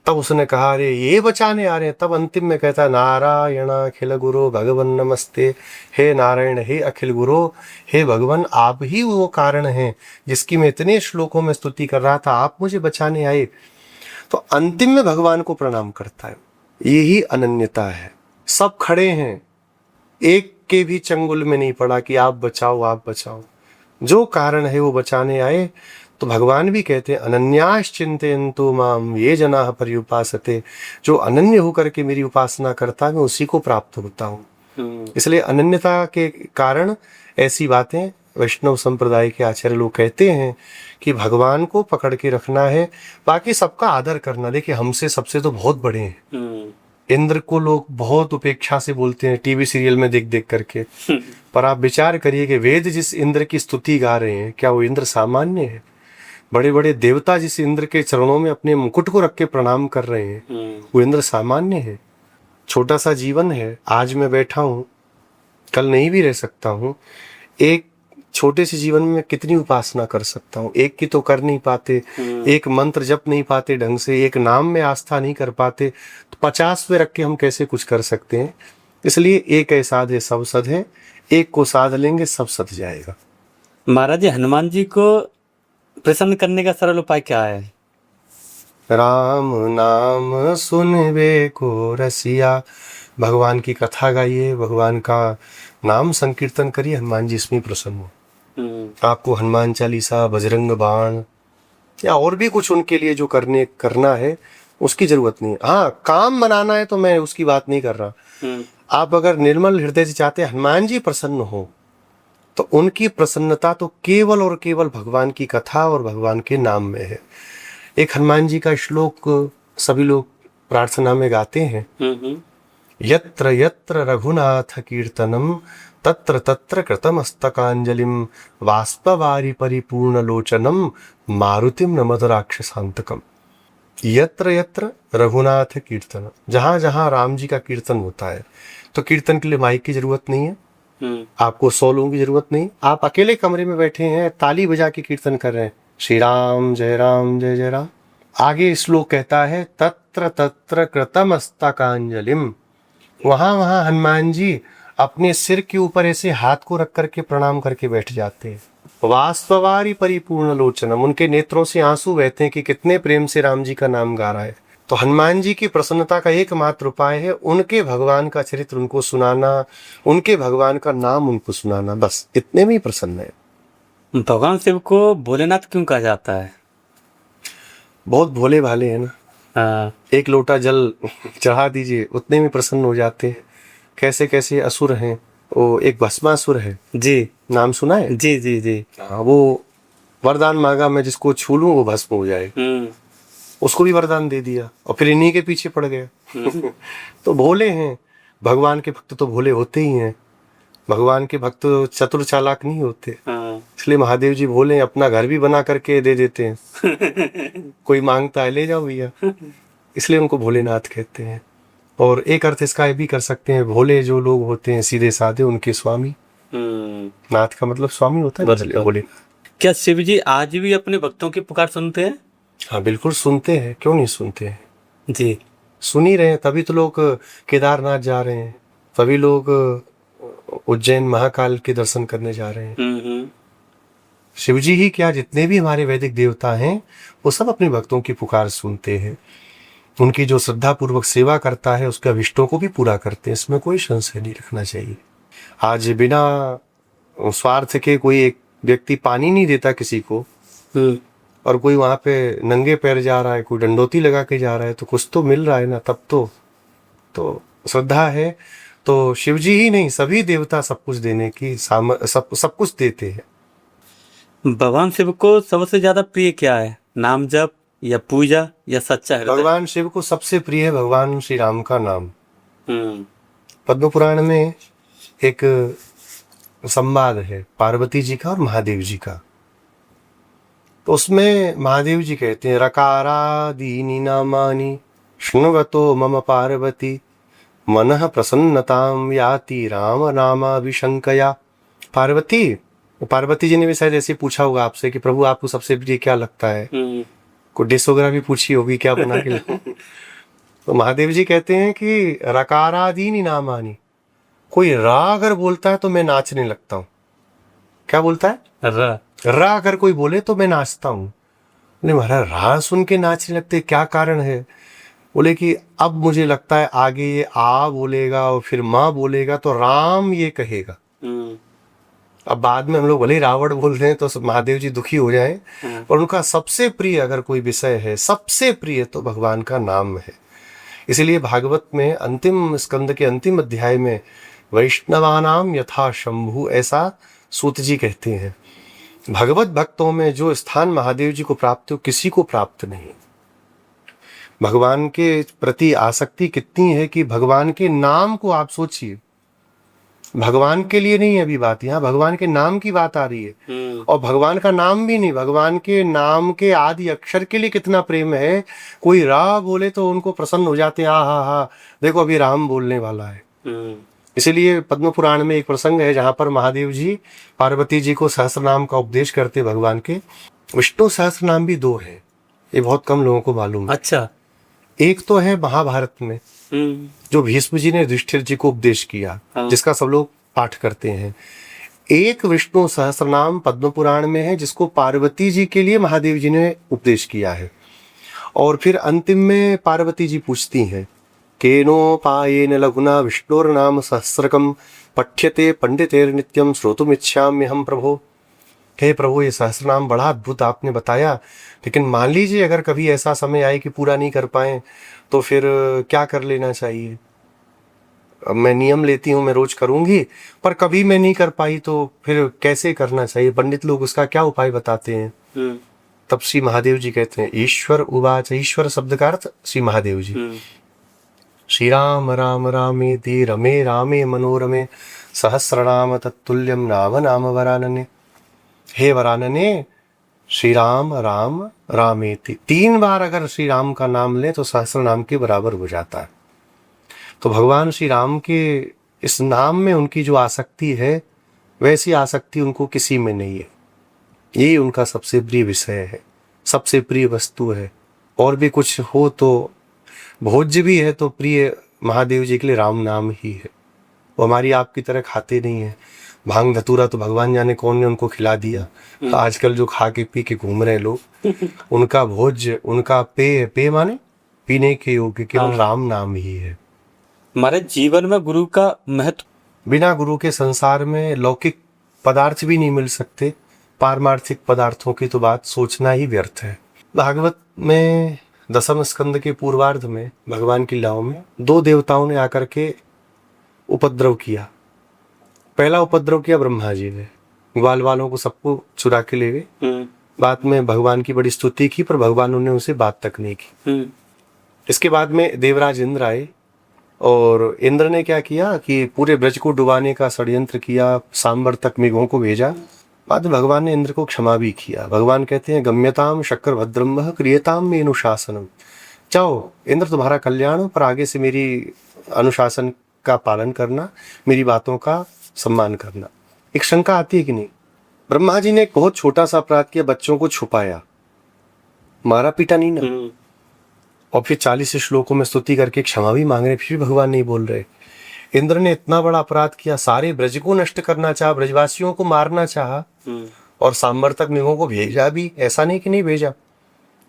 तब उसने कहा अरे ये बचाने आ रहे हैं। तब अंतिम में कहता, नारायण अखिल गुरु भगवन नमस्ते। हे नारायण, हे अखिल गुरु, हे भगवान, आप ही वो कारण हैं जिसकी मैं इतने श्लोकों में स्तुति कर रहा था, आप मुझे बचाने आए। तो अंतिम में भगवान को प्रणाम करता है। यही अनन्यता है। सब खड़े हैं, एक के भी चंगुल में नहीं पड़ा कि आप बचाओ आप बचाओ। जो कारण है वो बचाने आए। तो भगवान भी कहते हैं, अनन्यास चिंतयन्तु माम ये जनाः पर्युपासते। जो अनन्य होकर के मेरी उपासना करता है, मैं उसी को प्राप्त होता हूँ। इसलिए अनन्यता के कारण ऐसी बातें वैष्णव संप्रदाय के आचार्य लोग कहते हैं कि भगवान को पकड़ के रखना है, बाकी सबका आदर करना। देखिए हमसे सबसे तो बहुत बड़े हैं। इंद्र को लोग बहुत उपेक्षा से बोलते हैं टीवी सीरियल में देख देख करके। पर आप विचार करिए कि वेद जिस इंद्र की स्तुति गा रहे हैं, क्या वो इंद्र सामान्य है? बड़े बड़े देवता जिस इंद्र के चरणों में अपने मुकुट को रख के प्रणाम कर रहे हैं, वो इंद्र सामान्य है? छोटा सा जीवन है। आज मैं बैठा हूँ, कल नहीं भी रह सकता हूँ। एक छोटे से जीवन में कितनी उपासना कर सकता हूँ? एक की तो कर नहीं पाते, एक मंत्र जप नहीं पाते ढंग से, एक नाम में आस्था नहीं कर पाते, तो 50 पे रख के हम कैसे कुछ कर सकते हैं? इसलिए एक है साधे सब सध है, एक को साध लेंगे सब सध जाएगा। महाराज जी, हनुमान जी को प्रसन्न करने का सरल उपाय क्या है? राम नाम सुनबे को रसिया। भगवान की कथा गाइए, भगवान का नाम संकीर्तन करिए, हनुमान जी इसमें प्रसन्न हो। आपको हनुमान चालीसा, बजरंग बाण या और भी कुछ उनके लिए जो करना है, उसकी जरूरत नहीं है। हाँ, काम बनाना है तो मैं उसकी बात नहीं कर रहा। आप अगर निर्मल हृदय से चाहते हैं हनुमान जी प्रसन्न हो, तो उनकी प्रसन्नता तो केवल और केवल भगवान की कथा और भगवान के नाम में है। एक हनुमान जी का श्लोक सभी लोग प्रार्थना में गाते हैं, यत्र यत्र रघुनाथ कीर्तनम तत्र तत्र कृतमस्तकांजलिम वाष्पवारि परिपूर्ण लोचनम मारुतिम नमत राक्षसांतकम। यत्र यत्र रघुनाथ कीर्तन, जहां जहां राम जी का कीर्तन होता है, तो कीर्तन के लिए माइक की जरूरत नहीं है, आपको 100 लोगों की जरूरत नहीं। आप अकेले कमरे में बैठे हैं, ताली बजा के कीर्तन कर रहे हैं, श्री राम जय जय राम, आगे श्लोक कहता है तत्र तत्र कृतमस्तकांजलिम, वहां वहां हनुमान जी अपने सिर के ऊपर ऐसे हाथ को रख करके प्रणाम करके बैठ जाते हैं। वास्तवारी परिपूर्ण लोचनम, उनके नेत्रों से आंसू बहते हैं कि कितने प्रेम से राम जी का नाम गा रहा है। तो हनुमान जी की प्रसन्नता का एकमात्र उपाय है उनके भगवान का चरित्र उनको सुनाना, उनके भगवान का नाम उनको सुनाना, बस इतने में ही प्रसन्न है। भगवान शिव को भोलेनाथ क्यों कहा जाता है? बहुत भोले भाले हैं ना, हाँ। एक लोटा जल चढ़ा दीजिए उतने में प्रसन्न हो जाते हैं। कैसे कैसे असुर हैं, वो एक भस्मासुर है, जी नाम सुना है? जी जी जी। हाँ, वो वरदान मांगा मैं जिसको छू लूं वो भस्म हो जाए, उसको भी वरदान दे दिया और फिर इन्हीं के पीछे पड़ गया। तो भोले हैं, भगवान के भक्त तो भोले होते ही हैं, भगवान के भक्त चतुर चालाक नहीं होते। इसलिए महादेव जी भोले हैं, अपना घर भी बना करके दे देते हैं। कोई मांगता है ले जाओ भैया, इसलिए उनको भोलेनाथ कहते हैं। और एक अर्थ इसका ये भी कर सकते हैं, भोले जो लोग होते हैं सीधे साधे उनके स्वामी, नाथ का मतलब स्वामी होता है, इसलिए भोले। क्या शिव जी आज भी अपने भक्तों की पुकार सुनते हैं? हाँ बिल्कुल सुनते हैं, क्यों नहीं सुनते हैं जी। सुन ही रहे हैं, तभी तो लोग केदारनाथ जा रहे हैं, तभी लोग उज्जैन महाकाल के दर्शन करने जा रहे हैं। शिवजी ही क्या, जितने भी हमारे वैदिक देवता हैं वो सब अपने भक्तों की पुकार सुनते हैं। उनकी जो श्रद्धा पूर्वक सेवा करता है उसके अभिष्टों को भी पूरा करते हैं, इसमें कोई संशय नहीं रखना चाहिए। आज बिना स्वार्थ के कोई एक व्यक्ति पानी नहीं देता किसी को, और कोई वहां पे नंगे पैर जा रहा है, कोई डंडोती लगा के जा रहा है, तो कुछ तो मिल रहा है ना, तब तो श्रद्धा है। तो शिवजी ही नहीं, सभी देवता सब कुछ देने की सब कुछ देते हैं। भगवान शिव को सबसे ज्यादा प्रिय क्या है? नाम जप या पूजा या सच्चा हृदय? भगवान शिव को सबसे प्रिय है भगवान श्री राम का नाम। पद्म पुराण में एक संवाद है पार्वती जी का और महादेव जी का, तो उसमें महादेव जी कहते हैं रकारादीनि नामानि शृण्वतो मम पार्वती मनः प्रसन्नतां याति राम नामाभिशंकया। पार्वती जी ने भी शायद ऐसे पूछा होगा आपसे कि प्रभु आपको सबसे प्रिय क्या लगता है, कोई डिश वगैरह भी पूछी होगी क्या बना के लाऊं? तो महादेव जी कहते हैं कि रकारादीनि नामानि, कोई रा अगर बोलता है तो मैं नाचने लगता हूँ। क्या बोलता है? रा अगर कोई बोले तो मैं नाचता हूँ। बोले महाराज रा सुन के नाचने लगते, क्या कारण है? बोले कि अब मुझे लगता है आगे ये आ बोलेगा और फिर माँ बोलेगा तो राम ये कहेगा। अब बाद में हम लोग भले रावण बोल रहे हैं तो महादेव जी दुखी हो जाएं, और उनका सबसे प्रिय अगर कोई विषय है, सबसे प्रिय तो भगवान का नाम है। इसीलिए भागवत में अंतिम स्कंद के अंतिम अध्याय में वैष्णवानाम यथा शंभु, ऐसा सूत जी कहते हैं। भगवत भक्तों में जो स्थान महादेव जी को प्राप्त हो किसी को प्राप्त नहीं। भगवान के प्रति आसक्ति कितनी है कि भगवान के नाम को आप सोचिए, भगवान के लिए नहीं है अभी बात, यहाँ भगवान के नाम की बात आ रही है। और भगवान का नाम भी नहीं, भगवान के नाम के आदि अक्षर के लिए कितना प्रेम है। कोई रा बोले तो उनको प्रसन्न हो जाते हैं, हा देखो अभी राम बोलने वाला है। इसीलिए पद्म पुराण में एक प्रसंग है जहां पर महादेव जी पार्वती जी को सहस्त्र नाम का उपदेश करते भगवान के। विष्णु सहस्त्र नाम भी 2 है, ये बहुत कम लोगों को मालूम है। अच्छा। एक तो है महाभारत में जो भीष्म जी ने युधिष्ठिर जी को उपदेश किया, जिसका सब लोग पाठ करते हैं। एक विष्णु सहस्त्र नाम पद्म पुराण में है जिसको पार्वती जी के लिए महादेव जी ने उपदेश किया है। और फिर अंतिम में पार्वती जी पूछती हैं केनोपायेन लघुना विष्णुर्नाम सहस्रकम पठ्यते पंडितेर नित्यम श्रोतुमिच्छाम्यहम प्रभो। हे प्रभु ये सहस्र नाम बड़ा अद्भुत आपने बताया, लेकिन मान लीजिए अगर कभी ऐसा समय आए कि पूरा नहीं कर पाए तो फिर क्या कर लेना चाहिए? अब मैं नियम लेती हूँ, मैं रोज करूंगी, पर कभी मैं नहीं कर पाई तो फिर कैसे करना चाहिए? पंडित लोग उसका क्या उपाय बताते हैं? तब श्री महादेव जी कहते हैं ईश्वर उवाच, ईश्वर शब्द का अर्थ श्री महादेव जी। श्री राम राम रामेति रमे रामे मनोरमे सहस्रनाम तत्तुल्यम नाम नाम वरानने। हे वरानने श्री राम राम रामेति 3 बार अगर श्री राम का नाम लें तो सहस्र नाम के बराबर हो जाता है। तो भगवान श्री राम के इस नाम में उनकी जो आसक्ति है वैसी आसक्ति उनको किसी में नहीं है। यही उनका सबसे प्रिय विषय है, सबसे प्रिय वस्तु है, और भी कुछ हो तो भोज्य भी है तो प्रिय महादेव जी के लिए राम नाम ही है। वो हमारी आपकी तरह खाते नहीं है। भांग धतूरा तो भगवान जाने कौन ने उनको खिला दिया। तो आजकल जो खा के पी के घूम रहे लोग, उनका भोज्य, उनका पेय, पेय माने पीने के योग्य केवल राम नाम ही है। हमारे जीवन में गुरु का महत्व, बिना गुरु के संसार में लौकिक पदार्थ भी नहीं मिल सकते। पारमार्थिक पदार्थों की तो बात सोचना ही व्यर्थ है। भागवत में दसम स्कंद के पूर्वार्ध में भगवान की लीलाओं में 2 देवताओं ने आकर के उपद्रव किया। पहला उपद्रव किया ब्रह्मा जी ने, ग्वाल वालों को सबको चुरा के ले गए। बाद में भगवान की बड़ी स्तुति की, पर भगवान ने उनसे बात तक नहीं की। इसके बाद में देवराज इंद्र आए और इंद्र ने क्या किया कि पूरे ब्रज को डुबाने का षड्यंत्र किया, सांबर तक मेघों को भेजा। बाद में भगवान ने इंद्र को क्षमा भी किया। भगवान कहते हैं गम्यताम शक्र भद्रम क्रियताम में अनुशासनम। जाओ इंद्र, तुम्हारा कल्याण, पर आगे से मेरी अनुशासन का पालन करना, मेरी बातों का सम्मान करना। एक शंका आती है कि नहीं, ब्रह्मा जी ने एक बहुत छोटा सा अपराध किया, बच्चों को छुपाया, मारा पीटा नहीं ना, और फिर 40 श्लोकों में स्तुति करके क्षमा भी मांग रहे, फिर भी भगवान नहीं बोल रहे। इंद्र ने इतना बड़ा अपराध किया, सारे ब्रज को नष्ट करना चाहा, ब्रजवासियों को मारना चाहा, और सांबर तक मेघों को भेजा भी, ऐसा नहीं कि नहीं भेजा।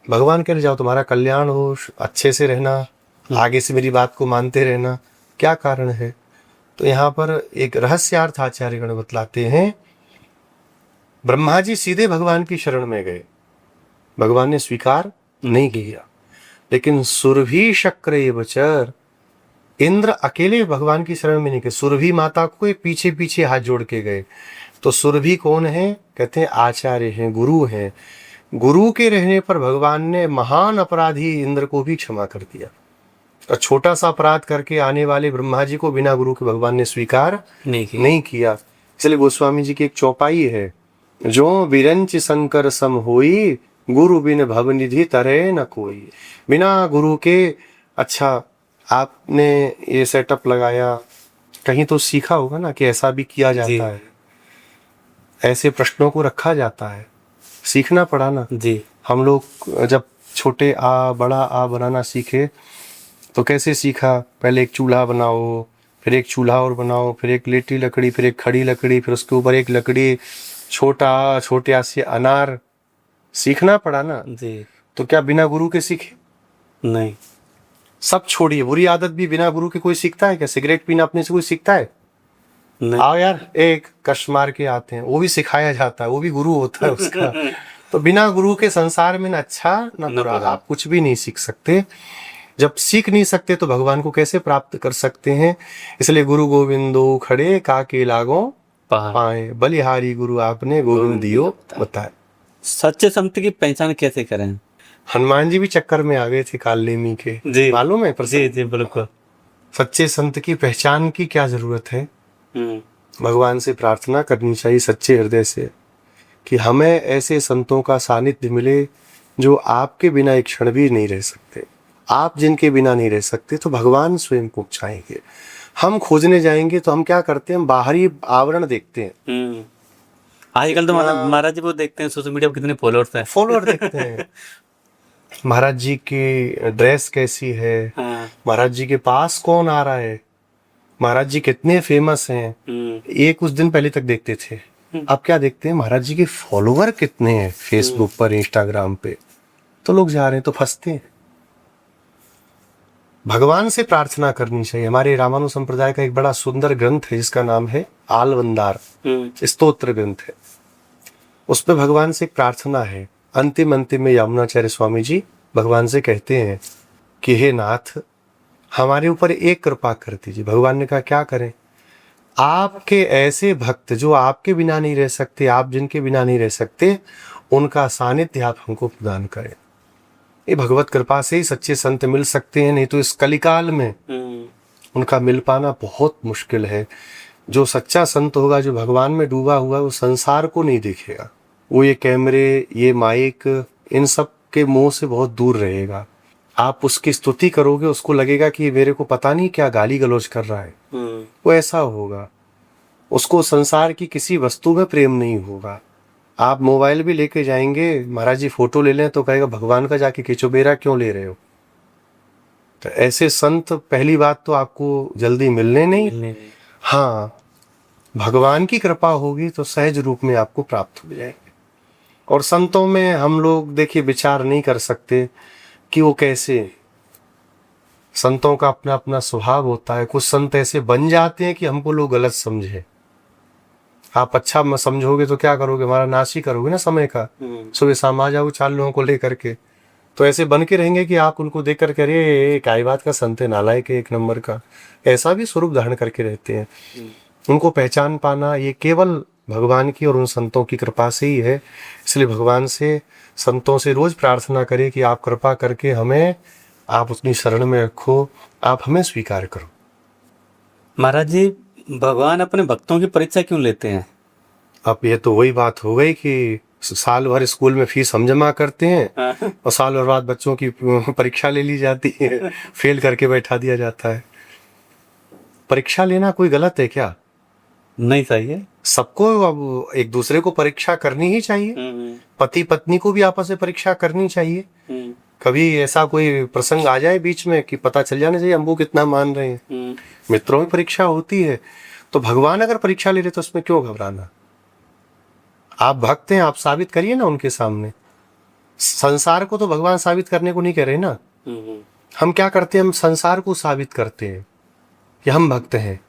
भगवान कह रहे जाओ तुम्हारा कल्याण हो, अच्छे से रहना, आगे से मेरी बात को मानते रहना, क्या कारण है। तो यहाँ पर एक रहस्यार्थ आचार्यगण बतलाते हैं। ब्रह्मा जी सीधे भगवान की शरण में गए, भगवान ने स्वीकार नहीं किया, लेकिन सुरभि शक्र एवचर, इंद्र अकेले भगवान की शरण में नहीं गए, सुरभि माता को पीछे पीछे हाथ जोड़ के गए। तो सुरभि कौन है, कहते हैं आचार्य हैं, गुरु हैं। गुरु के रहने पर भगवान ने महान अपराधी इंद्र को भी क्षमा कर दिया, और छोटा सा अपराध करके आने वाले ब्रह्मा जी को बिना गुरु के भगवान ने स्वीकार नहीं किया। इसलिए गोस्वामी जी की एक चौपाई है, जो विरंच शंकर सम होई, गुरु बिन भवनिधि तरह न कोई। बिना गुरु के, अच्छा आपने ये सेटअप लगाया, कहीं तो सीखा होगा ना कि ऐसा भी किया जाता है, ऐसे प्रश्नों को रखा जाता है, सीखना पड़ा ना जी। हम लोग जब छोटे आ बड़ा आ बनाना सीखे तो कैसे सीखा, पहले एक चूल्हा बनाओ, फिर एक चूल्हा और बनाओ, फिर एक लेटी लकड़ी, फिर एक खड़ी लकड़ी, फिर उसके ऊपर एक लकड़ी, छोटे से अनार, सीखना पड़ा ना जी। तो क्या बिना गुरु के सीखे? नहीं। सब छोड़िए, बुरी आदत भी बिना गुरु के कोई सीखता है क्या? सिगरेट पीना अपने से कोई सीखता है? नहीं। आओ यार, एक कश मार के आते हैं, वो भी सिखाया जाता है, वो भी गुरु होता है उसका। तो बिना गुरु के संसार में न अच्छा न बुरा, आप कुछ भी नहीं सीख सकते। जब सीख नहीं सकते तो भगवान को कैसे प्राप्त कर सकते हैं? इसलिए गुरु गोविंदो खड़े काके लागो पाए, बलिहारी गुरु आपने गोविंद दियो बताए। सच्चे संत की पहचान कैसे करें? हनुमान जी भी चक्कर में आ गए थे कालनेमी के, जी मालूम है? जी जी बिल्कुल। सच्चे संत की पहचान की क्या जरूरत है? भगवान से प्रार्थना करनी चाहिए सच्चे हृदय से कि हमें ऐसे संतों का सानिध्य मिले जो आपके बिना एक क्षण भी नहीं रह सकते। आप जिनके बिना नहीं रह सकते तो भगवान स्वयं को चाहेंगे। हम खोजने जाएंगे तो हम क्या करते हैं, हम बाहरी आवरण देखते हैं। आजकल तो महाराज जी वो देखते हैं सोशल मीडिया पर कितने फॉलोअर्स हैं, फॉलोअर देखते हैं। महाराज जी की ड्रेस कैसी है, महाराज जी के पास कौन आ रहा है, महाराज जी कितने फेमस हैं, ये कुछ दिन पहले तक देखते थे। अब क्या देखते हैं, महाराज जी के फॉलोअर कितने हैं फेसबुक पर, इंस्टाग्राम पे, तो लोग जा रहे हैं तो फंसते हैं। भगवान से प्रार्थना करनी चाहिए। हमारे रामानु संप्रदाय का एक बड़ा सुंदर ग्रंथ है जिसका नाम है आलवंदार, स्तोत्र ग्रंथ है। उस पे भगवान से एक प्रार्थना है। अंतिम में यमुनाचार्य स्वामी जी भगवान से कहते हैं कि हे नाथ, हमारे ऊपर एक कृपा कर दीजिए। भगवान ने कहा क्या करें? आपके ऐसे भक्त जो आपके बिना नहीं रह सकते, आप जिनके बिना नहीं रह सकते, उनका सानिध्य आप हमको प्रदान करें। ये भगवत कृपा से ही सच्चे संत मिल सकते हैं, नहीं तो इस कलिकाल में उनका मिल पाना बहुत मुश्किल है। जो सच्चा संत होगा, जो भगवान में डूबा हुआ है, वो संसार को नहीं देखेगा, वो ये कैमरे, ये माइक, इन सब के मोह से बहुत दूर रहेगा। आप उसकी स्तुति करोगे, उसको लगेगा कि मेरे को पता नहीं क्या गाली गलौज कर रहा है, वो ऐसा होगा। उसको संसार की किसी वस्तु में प्रेम नहीं होगा। आप मोबाइल भी लेके जाएंगे, महाराज जी फोटो ले लें तो कहेगा भगवान का जाके खींचो, मेरा क्यों ले रहे हो। तो ऐसे संत पहली बात तो आपको जल्दी मिलने नहीं, हाँ भगवान की कृपा होगी तो सहज रूप में आपको प्राप्त हो जाएंगे। और संतों में हम लोग देखिए विचार नहीं कर सकते कि वो कैसे, संतों का अपना अपना स्वभाव होता है। कुछ संत ऐसे बन जाते हैं कि हमको लोग गलत समझे। आप अच्छा समझोगे तो क्या करोगे, हमारा नाश ही करोगे ना समय का। सुबह शाम आ जाओगे 4 लोगों को लेकर के, तो ऐसे बन के रहेंगे कि आप उनको देख करके अरे क्या बात का संत है, नालायक है, 1 नंबर का, ऐसा भी स्वरूप धारण करके रहते हैं। उनको पहचान पाना ये केवल भगवान की और उन संतों की कृपा से ही है। इसलिए भगवान से, संतों से रोज प्रार्थना करें कि आप कृपा करके हमें आप अपनी शरण में रखो, आप हमें स्वीकार करो। महाराज जी, भगवान अपने भक्तों की परीक्षा क्यों लेते हैं? अब ये तो वही बात हो गई कि साल भर स्कूल में फीस हम जमा करते हैं और साल भर बाद बच्चों की परीक्षा ले ली जाती है, फेल करके बैठा दिया जाता है। परीक्षा लेना कोई गलत है क्या? नहीं, सही है। सबको अब एक दूसरे को परीक्षा करनी ही चाहिए। पति पत्नी को भी आपस में परीक्षा करनी चाहिए। कभी ऐसा कोई प्रसंग आ जाए बीच में कि पता चल जाना चाहिए हमको कितना मान रहे हैं। मित्रों में परीक्षा होती है, तो भगवान अगर परीक्षा ले रहे तो उसमें क्यों घबराना। आप भक्त हैं, आप साबित करिए ना उनके सामने। संसार को तो भगवान साबित करने को नहीं कह रहे ना। हम क्या करते हैं, हम संसार को साबित करते हैं कि हम भक्त हैं,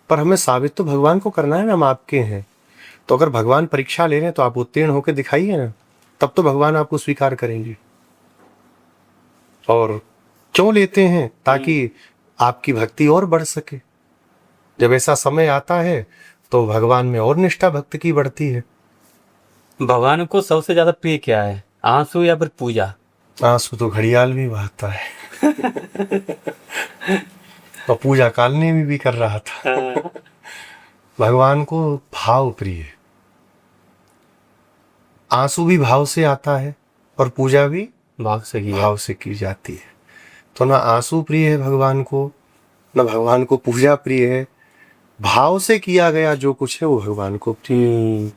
पर हमें साबित तो भगवान को करना है ना, हम आपके हैं। तो अगर भगवान परीक्षा ले रहे हैं तो आप उत्तीर्ण होकर दिखाइए ना, तब तो भगवान आपको स्वीकार करेंगे। और क्यों लेते हैं? ताकि आपकी भक्ति और बढ़ सके। जब ऐसा समय आता है तो भगवान में और निष्ठा भक्त की बढ़ती है। भगवान को सबसे ज्यादा प्रिय क्या है, आंसू या फिर पूजा? आंसू तो घड़ियाल भी बहाता है और पूजा कालने में भी कर रहा था। भगवान को भाव प्रिय है, आंसू भी भाव से आता है और पूजा भी भाव से की जाती है। तो ना आंसू प्रिय है भगवान को, ना भगवान को पूजा प्रिय है। भाव से किया गया जो कुछ है वो भगवान को प्रिय।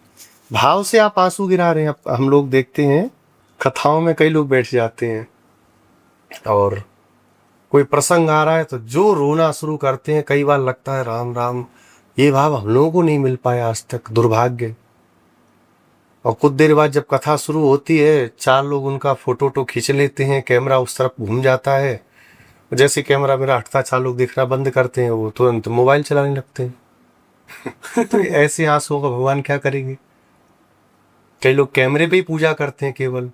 भाव से आप आंसू गिरा रहे हैं। हम लोग देखते हैं कथाओं में कई लोग बैठ जाते हैं और कोई प्रसंग आ रहा है तो जो रोना शुरू करते हैं, कई बार लगता है राम राम, ये भाव हम लोगों को नहीं मिल पाया आज तक, दुर्भाग्य। और कुछ देर बाद जब कथा शुरू होती है, 4 लोग उनका फोटो खींच लेते हैं, कैमरा उस तरफ घूम जाता है, जैसे कैमरा मेरा हटता 4 लोग देखना बंद करते हैं, वो तुरंत मोबाइल चलाने लगते हैं। तो ऐसे आंसुओं का भगवान क्या करेंगे। कई लोग कैमरे पे ही पूजा करते हैं, केवल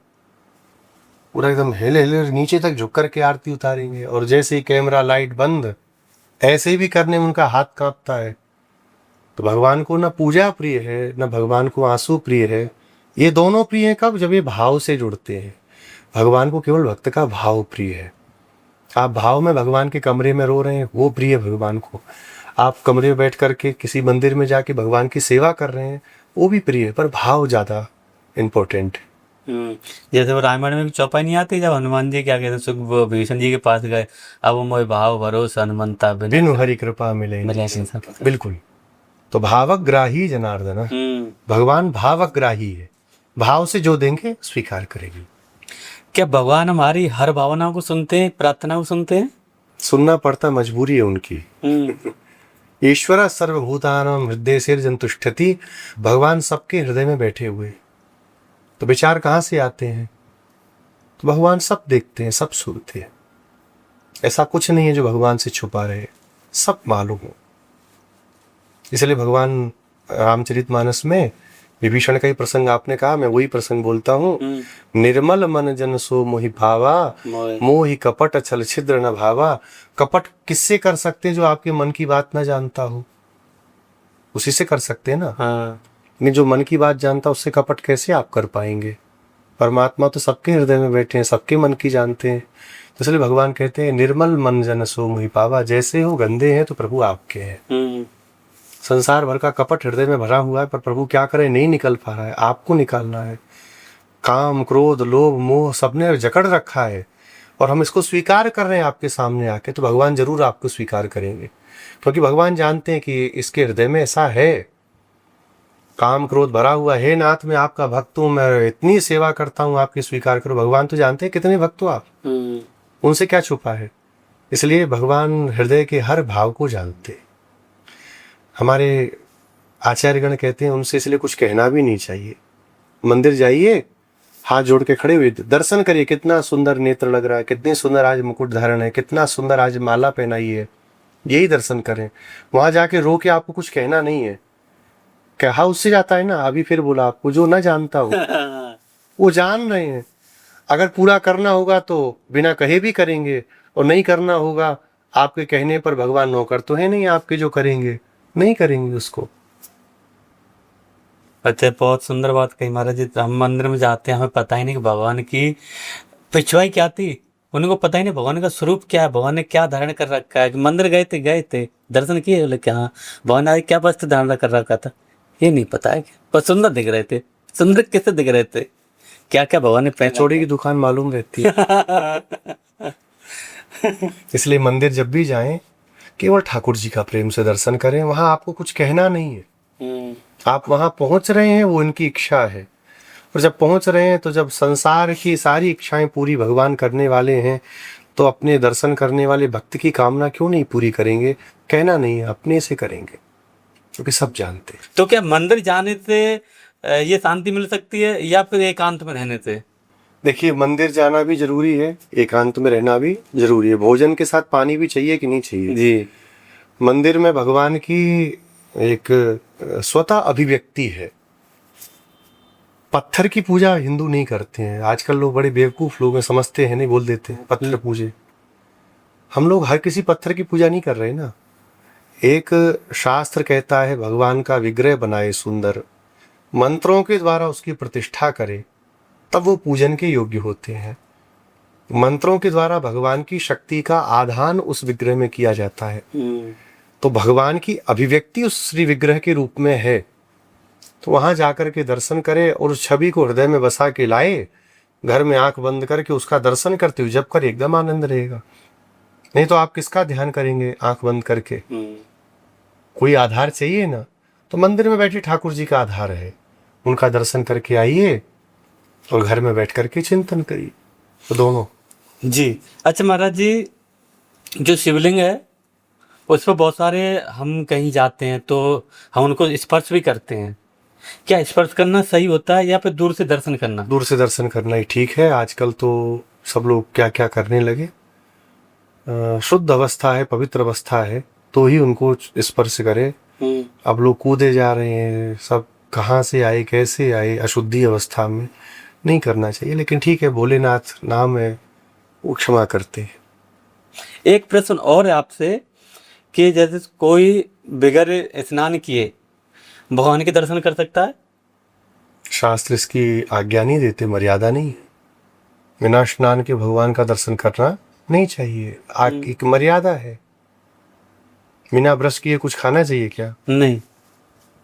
पूरा एकदम हिले हिले नीचे तक झुक करके आरती उतारेंगे, और जैसे ही कैमरा लाइट बंद, ऐसे भी करने में उनका हाथ कांपता है। तो भगवान को ना पूजा प्रिय है, ना भगवान को आंसू प्रिय है। ये दोनों प्रिय है कब? जब ये भाव से जुड़ते हैं। भगवान को केवल भक्त का भाव प्रिय है। आप भाव में भगवान के कमरे में रो रहे हैं, वो प्रिय है भगवान को। आप कमरे में बैठ करके किसी मंदिर में जाके भगवान की सेवा कर रहे हैं, वो भी प्रिय है, पर भाव ज्यादा इम्पोर्टेंट है। जैसे वो रामायण में चौपाई नहीं आती, जब हनुमान जी क्या कहते हैं, सुख भीषण जी के पास गए, अब मोह भाव भरोसा हनुमंता बिनु हरि कृपा मिले। बिल्कुल। तो भावग्राही जनार्दन, भगवान भावग्राही है। भाव से जो देंगे स्वीकार करेगी। क्या भगवान हमारी हर भावनाओं को सुनते हैं, प्रार्थना को सुनते हैं? सुनना पड़ता, मजबूरी है उनकी। ईश्वर सर्वभूतानां हृदय सिरजन्तुष्ठति। भगवान सबके हृदय में बैठे हुए, तो विचार कहाँ से आते हैं? तो भगवान सब देखते हैं, सब सुनते हैं। ऐसा कुछ नहीं है जो भगवान से छुपा रहे, सब मालूम हो। इसलिए भगवान रामचरितमानस में विभीषण का ही प्रसंग आपने कहा, मैं वही प्रसंग बोलता हूँ। निर्मल मन जन सो मोहि भावा, मोहि कपट छल छिद्र न भावा। कपट किससे कर सकते हैं? जो आपके मन की बात ना जानता हो, उसी से कर सकते हैं ना। लेकिन जो मन की बात जानता, उससे कपट कैसे आप कर पाएंगे? परमात्मा तो सबके हृदय में बैठे हैं, सबके मन की जानते हैं। तो इसलिए भगवान कहते हैं निर्मल मन जन सो मोहि पावा। जैसे हो गंदे हैं तो प्रभु आपके हैं। संसार भर का कपट हृदय में भरा हुआ है, पर प्रभु क्या करे, नहीं निकल पा रहा है। आपको निकालना है। काम क्रोध लोभ मोह सबने जकड़ रखा है, और हम इसको स्वीकार कर रहे हैं आपके सामने आके, तो भगवान जरूर आपको स्वीकार करेंगे। क्योंकि भगवान जानते हैं कि इसके हृदय में ऐसा है। काम क्रोध भरा हुआ, हे नाथ मैं आपका भक्त हूँ, मैं इतनी सेवा करता हूँ, आपकी स्वीकार करो। भगवान तो जानते हैं कितने भक्त हो आप, उनसे क्या छुपा है। इसलिए भगवान हृदय के हर भाव को जानते हैं। हमारे आचार्यगण कहते हैं उनसे इसलिए कुछ कहना भी नहीं चाहिए। मंदिर जाइए, हाथ जोड़ के खड़े हुए दर्शन करिए, कितना सुंदर नेत्र लग रहा है, कितनी सुंदर आज मुकुट धारण है, कितना सुंदर आज माला पहनाई है, यही दर्शन करें। वहां जाके रो के आपको कुछ कहना नहीं है। कहा उससे जाता है ना, अभी फिर बोला आपको, जो ना जानता हो वो जान रहे हैं। अगर पूरा करना होगा तो बिना कहे भी करेंगे, और नहीं करना होगा आपके कहने पर, भगवान नौकर तो है नहीं आपके जो करेंगे, नहीं करेंगे उसको। अच्छा, बहुत सुंदर बात कही महाराज जी। हम मंदिर में जाते हैं, हमें पता ही नहीं कि भगवान की पिछवाई क्या थी, उनको पता ही नहीं भगवान का स्वरूप क्या है, भगवान ने क्या धारण कर रखा है। मंदिर गए थे दर्शन किए, बोले क्या हाँ भगवान ने आज क्या वस्त्र धारण कर रखा था, ये नहीं पता है। पर सुंदर दिख रहे थे, सुंदर कैसे दिख रहे थे, क्या क्या भगवान ने पहना। चौड़ी की दुकान मालूम रहती है। इसलिए मंदिर जब भी जाएं, केवल ठाकुर जी का प्रेम से दर्शन करें। वहां आपको कुछ कहना नहीं है, आप वहां पहुंच रहे हैं, वो उनकी इच्छा है। और जब पहुंच रहे हैं तो जब संसार की सारी इच्छाएं पूरी भगवान करने वाले हैं, तो अपने दर्शन करने वाले भक्त की कामना क्यों नहीं पूरी करेंगे। कहना नहीं है, अपने से करेंगे, क्योंकि सब जानते हैं। तो क्या मंदिर जाने से ये शांति मिल सकती है, या फिर एकांत में रहने से? देखिए, मंदिर जाना भी जरूरी है, एकांत में रहना भी जरूरी है। भोजन के साथ पानी भी चाहिए कि नहीं चाहिए जी। मंदिर में भगवान की एक स्वतः अभिव्यक्ति है। पत्थर की पूजा हिंदू नहीं करते हैं। आजकल लोग बड़े बेवकूफ लोग हैं, समझते हैं, नहीं बोल देते हैं पत्थर पूजे। हम लोग हर किसी पत्थर की पूजा नहीं कर रहे ना। एक शास्त्र कहता है भगवान का विग्रह बनाए सुंदर, मंत्रों के द्वारा उसकी प्रतिष्ठा करे, तब वो पूजन के योग्य होते हैं। मंत्रों के द्वारा भगवान की शक्ति का आधान उस विग्रह में किया जाता है। तो भगवान की अभिव्यक्ति उस श्री विग्रह के रूप में है। तो वहां जाकर के दर्शन करे और उस छवि को हृदय में बसा के लाए, घर में आंख बंद करके उसका दर्शन करते हुए जब कर, एकदम आनंद रहेगा। नहीं तो आप किसका ध्यान करेंगे आंख बंद करके। कोई आधार चाहिए ना, तो मंदिर में बैठे ठाकुर जी का आधार है, उनका दर्शन करके आइए और घर में बैठ करके चिंतन करिए। तो दोनों जी। अच्छा महाराज जी, जो शिवलिंग है उस पर बहुत सारे, हम कहीं जाते हैं तो हम उनको स्पर्श भी करते हैं, क्या स्पर्श करना सही होता है या फिर दूर से दर्शन करना? दूर से दर्शन करना ही ठीक है। आजकल तो सब लोग क्या क्या करने लगे। शुद्ध अवस्था है, पवित्र अवस्था है तो ही उनको स्पर्श करे। अब लोग कूदे जा रहे हैं, सब कहाँ से आए कैसे आए, अशुद्धि अवस्था में नहीं करना चाहिए। लेकिन ठीक है, भोलेनाथ नाम है, वो क्षमा करते हैं। एक प्रश्न और है आपसे कि जैसे कोई बगैर स्नान किए भगवान के दर्शन कर सकता है? शास्त्र इसकी आज्ञा नहीं देते, मर्यादा नहीं है। बिना स्नान के भगवान का दर्शन करना नहीं चाहिए। एक मर्यादा है। बिना ब्रश किए कुछ खाना चाहिए क्या? नहीं।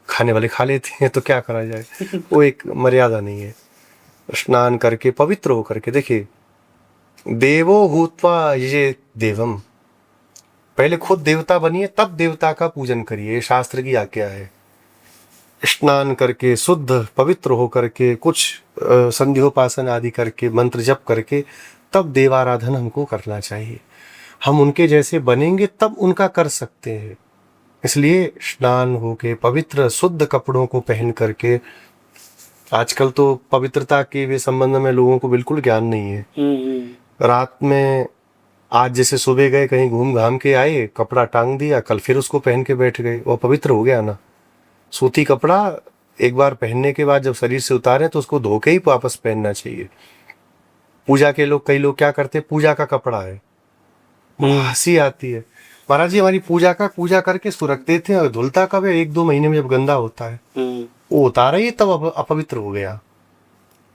खाने वाले खा लेते हैं, तो क्या करा जाए। वो एक मर्यादा नहीं है। स्नान करके पवित्र होकर के, देखिए, देवो हूत्वा ये देवम, पहले खुद देवता बनिए तब देवता का पूजन करिए, शास्त्र की आज्ञा है। स्नान करके शुद्ध पवित्र होकर के कुछ संध्योपासन आदि करके मंत्र जप करके तब देवाराधन हमको करना चाहिए। हम उनके जैसे बनेंगे तब उनका कर सकते हैं। इसलिए स्नान होके पवित्र शुद्ध कपड़ों को पहन करके, आजकल तो पवित्रता के भी संबंध में लोगों को बिल्कुल ज्ञान नहीं है। रात में आज जैसे सुबह गए कहीं घूम घाम के आए, कपड़ा टांग दिया, कल फिर उसको पहन के बैठ गए, वो पवित्र हो गया ना। सूती कपड़ा एक बार पहनने के बाद जब शरीर से उतारे तो उसको धो के ही वापस पहनना चाहिए। पूजा के लोग, कई लोग क्या करते हैं, पूजा का कपड़ा है, हंसी आती है। महाराज जी, हमारी पूजा करके सुरख देते हैं, और धुलता कब है? 1-2 महीने में जब गंदा होता है, वो उतारा ही तब अपवित्र हो गया।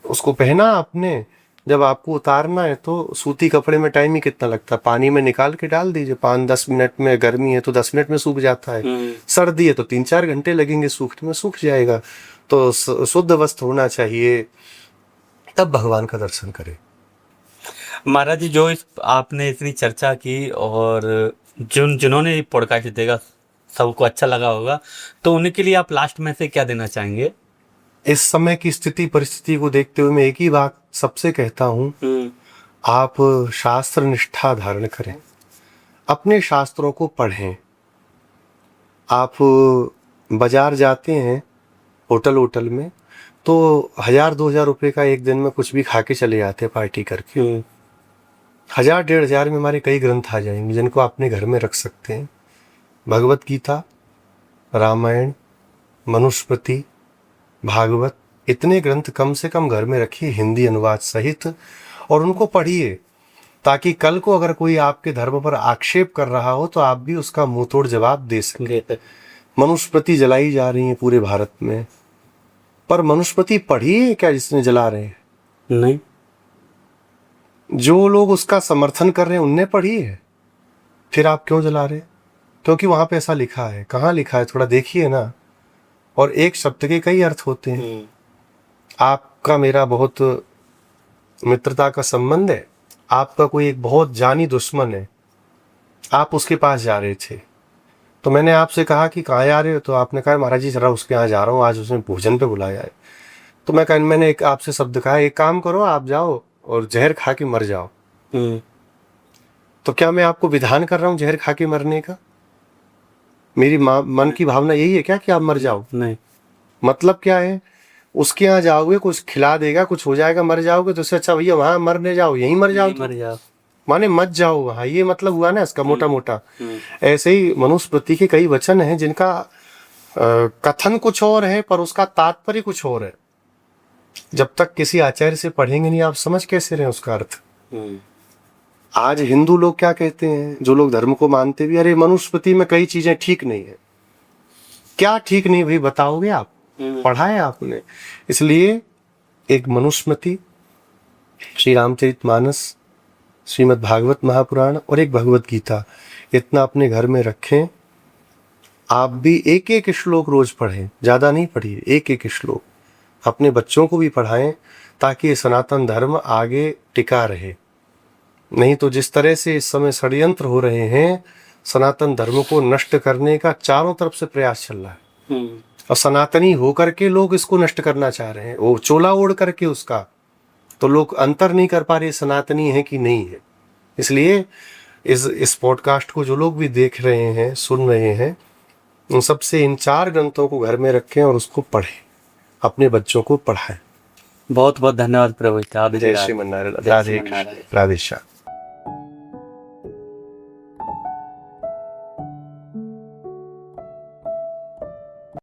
उसको पहना आपने, जब आपको उतारना है तो सूती कपड़े में टाइम ही कितना लगता है, पानी में निकाल के डाल दीजिए, 5-10 मिनट में। गर्मी है तो 10 मिनट में सूख जाता है, सर्दी है तो 3-4 घंटे लगेंगे सूखने में, सूख जाएगा। तो शुद्ध वस्त्र होना चाहिए, तब भगवान का दर्शन करें। महाराज जी, जो आपने इतनी चर्चा की और जिन्होंने पॉडकास्ट देखा सबको अच्छा लगा होगा। तो उन्हीं के लिए आप लास्ट में से क्या देना चाहेंगे? इस समय की स्थिति परिस्थिति को देखते हुए मैं एक ही बात सबसे कहता हूँ, आप शास्त्र निष्ठा धारण करें, अपने शास्त्रों को पढ़ें। आप बाजार जाते हैं होटल में, तो 1000-2000 रुपए का एक दिन में कुछ भी खा के चले जाते हैं पार्टी करके। 1000-1500 में हमारे कई ग्रंथ आ जाएंगे जिनको आप अपने घर में रख सकते हैं। भगवत गीता, रामायण, मनुस्मृति, भागवत, इतने ग्रंथ कम से कम घर में रखिए हिंदी अनुवाद सहित, और उनको पढ़िए, ताकि कल को अगर कोई आपके धर्म पर आक्षेप कर रहा हो तो आप भी उसका मुंह तोड़ जवाब दे सकें। मनुस्मृति जलाई जा रही है पूरे भारत में, पर मनुस्मृति पढ़ी है क्या जिसने जला रहे हैं? नहीं। जो लोग उसका समर्थन कर रहे हैं उनने पढ़ी है, फिर आप क्यों जला रहे हैं? क्योंकि वहां पे ऐसा लिखा है। कहाँ लिखा है? थोड़ा देखिए ना। और एक शब्द के कई अर्थ होते हैं। आपका मेरा बहुत मित्रता का संबंध है, आपका कोई एक बहुत जानी दुश्मन है, आप उसके पास जा रहे थे, तो मैंने आपसे कहा कि कहाँ जा रहे हो? तो आपने कहा महाराज जी जरा उसके यहाँ जा रहा हूँ, आज उसने भोजन पे बुलाया है। तो मैंने एक आपसे शब्द कहा, एक काम करो, आप जाओ और जहर खा के मर जाओ। तो क्या मैं आपको विधान कर रहा हूँ जहर खा के मरने का? मेरी मन की भावना यही है क्या कि आप मर जाओ? नहीं। मतलब क्या है? उसके यहाँ जाओगे, कुछ खिला देगा, कुछ हो जाएगा, मर जाओगे, तो उससे अच्छा भैया वहां मरने जाओ, यहीं मर जाओ। मर जाओ माने मत जाओ वहां, ये मतलब हुआ ना इसका मोटा मोटा। ऐसे ही मनुस्मृति के कई वचन हैं जिनका कथन कुछ और है पर उसका तात्पर्य कुछ और है। जब तक किसी आचार्य से पढ़ेंगे नहीं, आप समझ कैसे रहे उसका अर्थ? आज हिंदू लोग क्या कहते हैं, जो लोग धर्म को मानते भी, अरे मनुस्मृति में कई चीजें ठीक नहीं है। क्या ठीक नहीं भाई बताओगे आप? पढ़ा है आपने? इसलिए एक मनुस्मृति, श्री रामचरितमानस, श्रीमद् भागवत महापुराण और एक भगवत गीता, इतना अपने घर में रखें। आप भी एक एक श्लोक रोज पढ़ें, ज्यादा नहीं पढ़िए, एक एक श्लोक अपने बच्चों को भी पढ़ाएं, ताकि ये सनातन धर्म आगे टिका रहे। नहीं तो जिस तरह से इस समय षड्यंत्र हो रहे हैं, सनातन धर्म को नष्ट करने का चारों तरफ से प्रयास चल रहा है, और सनातनी होकर के लोग इसको नष्ट करना चाह रहे हैं, वो चोला ओढ़ करके उसका, तो लोग अंतर नहीं कर पा रहे सनातनी है कि नहीं है। इसलिए इस पॉडकास्ट को जो लोग भी देख रहे हैं, सुन रहे हैं, उन सबसे इन 4 ग्रंथों को घर में रखें और उसको पढ़ें, अपने बच्चों को पढ़ाएं। बहुत बहुत धन्यवाद प्रभु। जय श्रीमन नारायण। राधे कृष्ण। राधे श्याम।